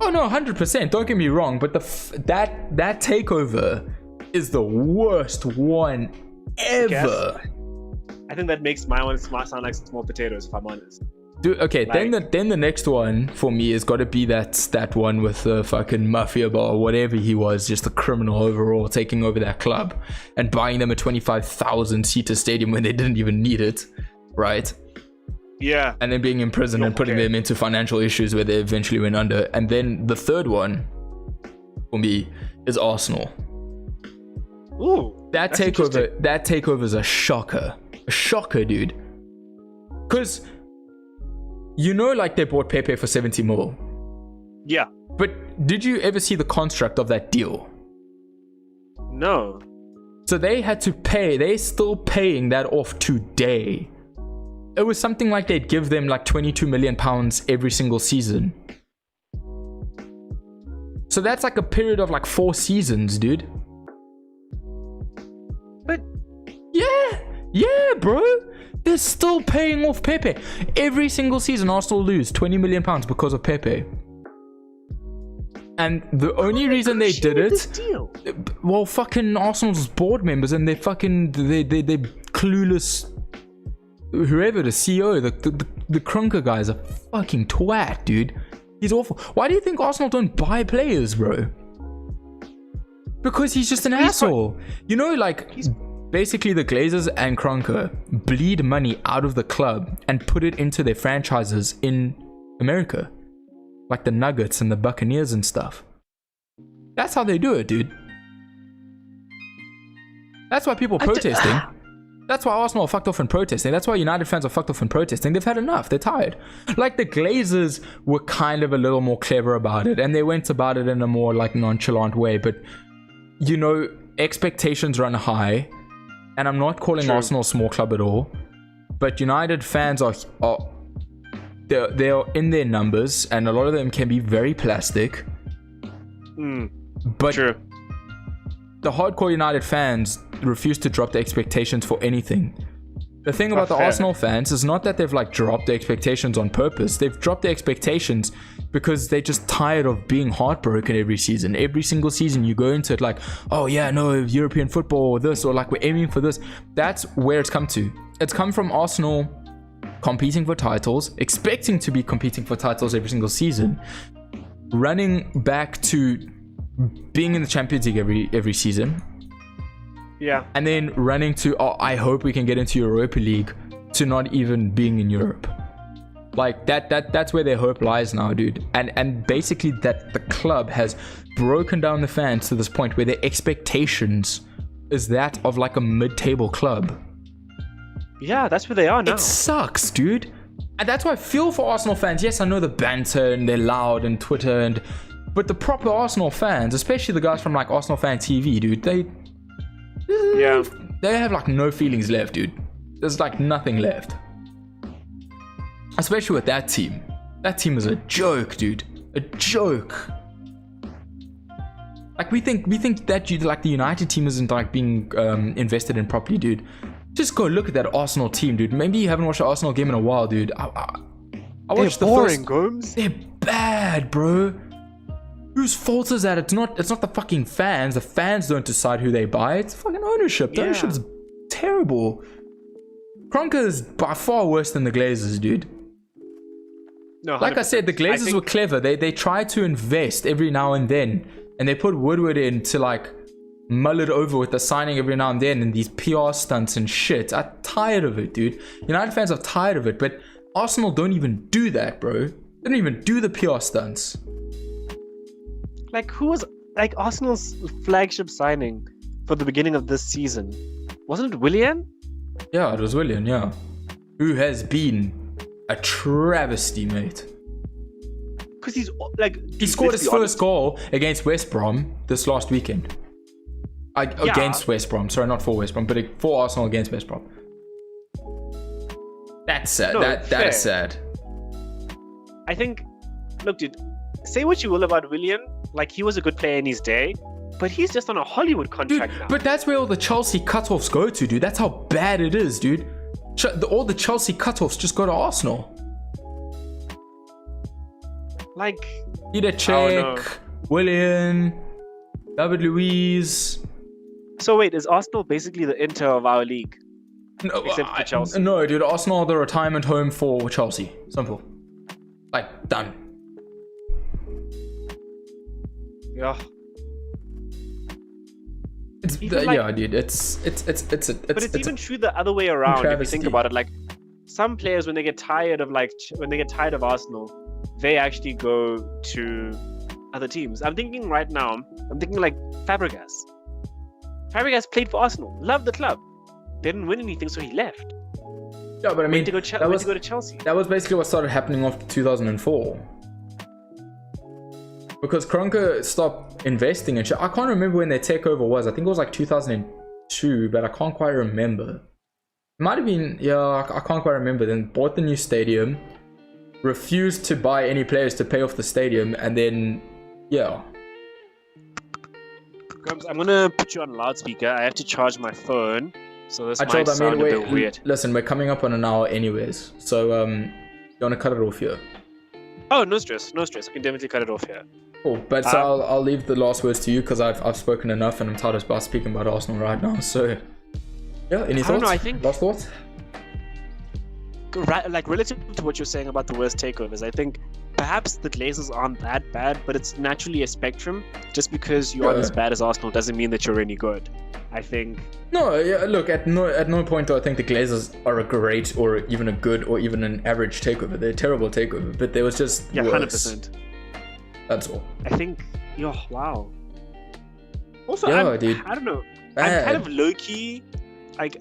Oh no, 100%. Don't get me wrong, but that takeover is the worst one ever. I think that makes my one sound like small potatoes, if I'm honest. Dude, okay, like, then the next one for me has got to be that one with the fucking mafia bar or whatever he was, just a criminal overall, taking over that club and buying them a 25,000 seater stadium when they didn't even need it, right? Yeah. And then being in prison and putting them into financial issues where they eventually went under. And then the third one for me is Arsenal. Ooh, that takeover is a shocker. A shocker, dude. Because you know, like they bought Pepe for 70 mil. Yeah. But did you ever see the construct of that deal? No. So they had to pay, they're still paying that off today. It was something like they'd give them like 22 million pounds every single season. So that's like a period of like 4 seasons, dude. But yeah, bro. They're still paying off Pepe. Every single season, Arsenal lose 20 million pounds because of Pepe. And the only reason they did it, well, fucking Arsenal's board members and they clueless, whoever the CEO, the Kroenke guy's a fucking twat, dude. He's awful. Why do you think Arsenal don't buy players, bro? Because he's just an asshole. You know, like, basically the Glazers and Kroenke bleed money out of the club and put it into their franchises in America. Like the Nuggets and the Buccaneers and stuff. That's how they do it, dude. That's why people are protesting. That's why Arsenal are fucked off and protesting. That's why United fans are fucked off and protesting. They've had enough. They're tired. Like the Glazers were kind of a little more clever about it. And they went about it in a more like nonchalant way. But, you know, expectations run high. And I'm not calling Arsenal a small club at all. But United fans are they're in their numbers, and a lot of them can be very plastic. But the hardcore United fans refuse to drop the expectations for anything. The thing about the Arsenal fans is not that they've like dropped the expectations on purpose. They've dropped the expectations because they're just tired of being heartbroken every season. Every single season you go into it like, oh yeah, no, European football or this, or like we're aiming for this. That's where it's come to. It's come from Arsenal competing for titles, expecting to be competing for titles every single season, running back to being in the Champions League every season, and then running to, oh, I hope we can get into Europa League, to not even being in Europe. Like that's where their hope lies now, dude. And basically that the club has broken down the fans to this point where their expectations is that of like a mid-table club. Yeah, that's where they are now. It sucks, dude. And that's why I feel for Arsenal fans. Yes, I know the banter and they're loud and Twitter, but the proper Arsenal fans, especially the guys from like Arsenal Fan TV, dude, they have like no feelings left, dude. There's like nothing left. Especially with that team. That team is a joke, dude. A joke. Like we think that like the United team isn't like being invested in properly, dude. Just go look at that Arsenal team, dude. Maybe you haven't watched an Arsenal game in a while, dude. I watched the first. Gomes. They're bad, bro. Whose fault is that? It's not the fucking fans. The fans don't decide who they buy. It's fucking ownership. The ownership's terrible. Kroenke is by far worse than the Glazers, dude. No, like I said, the Glazers were clever. They tried to invest every now and then, and they put Woodward in to like mull it over with the signing every now and then and these PR stunts and shit. I'm tired of it, dude. United fans are tired of it, but Arsenal don't even do that, bro. They don't even do the PR stunts. Like, who was like Arsenal's flagship signing for the beginning of this season? Wasn't it Willian? Yeah, it was Willian, yeah. Who has been a travesty, mate. Because he's like... He scored his first goal against West Brom this last weekend. Against West Brom. Sorry, not for West Brom, but for Arsenal against West Brom. That's sad. No, that is sad. I think... Look, dude, say what you will about Willian. Like, he was a good player in his day, but he's just on a Hollywood contract now. But that's where all the Chelsea cutoffs go to, dude. That's how bad it is, dude. All the Chelsea cutoffs just go to Arsenal. Like... Peter Cech, Willian, David Luiz... So wait, is Arsenal basically the Inter of our league? No, except for Chelsea. No, dude. Arsenal are the retirement home for Chelsea. Simple. Like, done. Yeah. Yeah, dude. It's even true the other way around. If you think about it, like some players when they get tired of Arsenal, they actually go to other teams. I'm thinking right now. Like Fabregas. Fabregas played for Arsenal, loved the club, didn't win anything, so he left. Yeah, but I mean, went to go to Chelsea. That was basically what started happening after 2004. Because Kroenke stopped investing in shit. I can't remember when their takeover was. I think it was like 2002, but I can't quite remember. It might have been, I can't quite remember. Then bought the new stadium, refused to buy any players to pay off the stadium, and then, I'm gonna put you on loudspeaker. I have to charge my phone, so this might sound a bit weird. Listen, we're coming up on an hour anyways, so you wanna cut it off here? Oh, no stress. I can definitely cut it off here. Cool. But so I'll leave the last words to you because I've spoken enough and I'm tired of speaking about Arsenal right now. So yeah, any thoughts? I don't know. I think last thoughts. Like relative to what you're saying about the worst takeovers, I think perhaps the Glazers aren't that bad, but it's naturally a spectrum. Just because you aren't as bad as Arsenal doesn't mean that you're any good. I think. No, yeah, look, at no point do I think the Glazers are a great or even a good or even an average takeover. They're a terrible takeover, but there was just worse. 100%. That's all. I think. Wow. Also, dude. I don't know. I'm kind of low key. Like,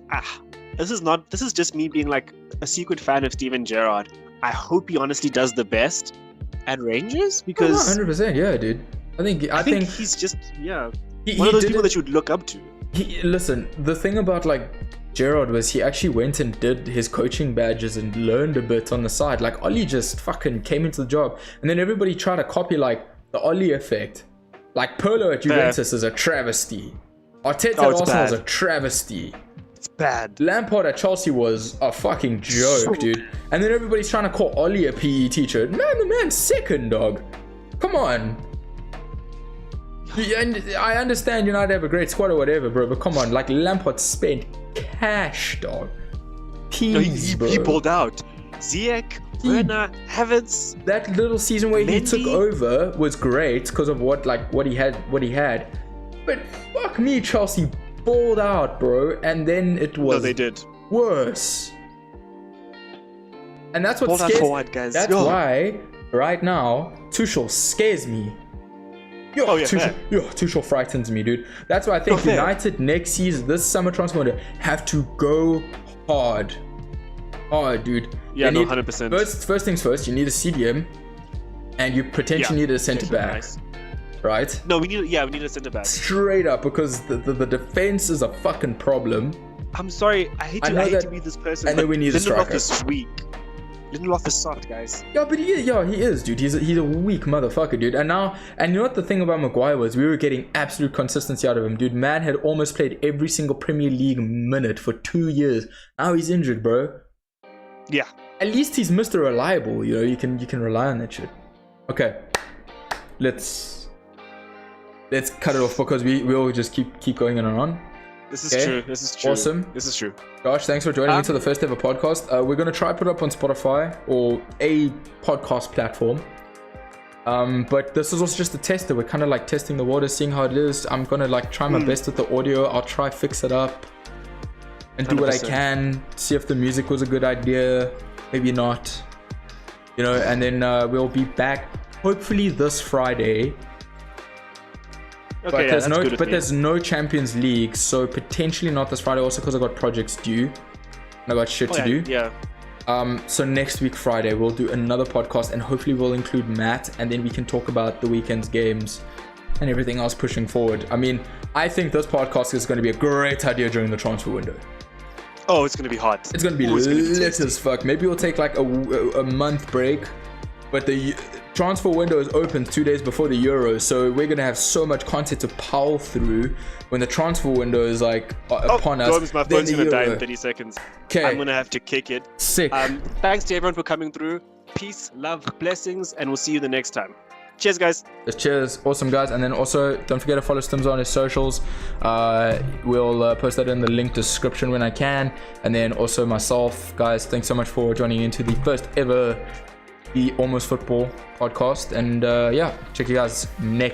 this is just me being like a secret fan of Steven Gerrard. I hope he honestly does the best at Rangers because 100%, yeah, dude. I think he's just one of those people that you would look up to. Listen, the thing about like Gerrard was he actually went and did his coaching badges and learned a bit on the side. Like Oli just fucking came into the job, and then everybody tried to copy like the Oli effect. Like Pirlo at Juventus is a travesty. Arteta at Arsenal is a travesty. It's bad. Lampard at Chelsea was a fucking joke, dude. And then everybody's trying to call Oli a PE teacher. Man, the man's second, dog. Come on. And I understand United have a great squad or whatever, bro, but come on. Like, Lampard spent cash, dog. Peas, bro. He pulled out. Ziyech, Werner, Havertz. That little season where he took over was great because of what he had. But fuck me, Chelsea balled out, bro, and then it was they did worse. And that's what scares forward, guys. That's why right now Tuchel scares me. Tuchel frightens me, dude. That's why I think United next season, this summer transfer window, have to go hard, dude. Yeah, 100%. First things first, you need a CDM, and you potentially need a centre back. Nice. Right? No, we need a centre back. Straight up, because the defense is a fucking problem. I'm sorry, I hate to be this person. I know we need a striker. This week. Lindelof is soft, guys. Yeah, but he is, dude. He's a weak motherfucker, dude. And you know what the thing about Maguire was? We were getting absolute consistency out of him, dude. Man had almost played every single Premier League minute for 2 years. Now he's injured, bro. Yeah. At least he's Mr. Reliable. You know, you can rely on that shit. Okay, let's cut it off because we all just keep going on and on. This is true. Awesome. This is true. Josh, thanks for joining me to the first ever podcast. We're going to try put up on Spotify or a podcast platform. But this is also just a tester. We're kind of like testing the waters, seeing how it is. I'm going to like try my best with the audio. I'll try fix it up and do 100%. What I can. See if the music was a good idea. Maybe not. You know, and then we'll be back hopefully this Friday. Okay, but there's no Champions League, so potentially not this Friday. Also, because I got projects due, and I got shit to do. Yeah. So next week Friday we'll do another podcast, and hopefully we'll include Matt, and then we can talk about the weekend's games and everything else pushing forward. I mean, I think this podcast is going to be a great idea during the transfer window. Oh, it's going to be hot. It's going to be lit as fuck. Maybe we'll take like a month break, but the transfer window is open 2 days before the Euros, so we're gonna have so much content to power through when the transfer window is like upon us. My phone's gonna die in 30 seconds. Okay, I'm gonna have to kick it. Sick. Thanks to everyone for coming through. Peace, love, blessings, and we'll see you the next time. Cheers, guys. Cheers. Awesome, guys. And then also don't forget to follow Stims on his socials. We'll post that in the link description when I can. And then also myself, guys, thanks so much for joining into the first ever The Almost Football podcast, and check you guys next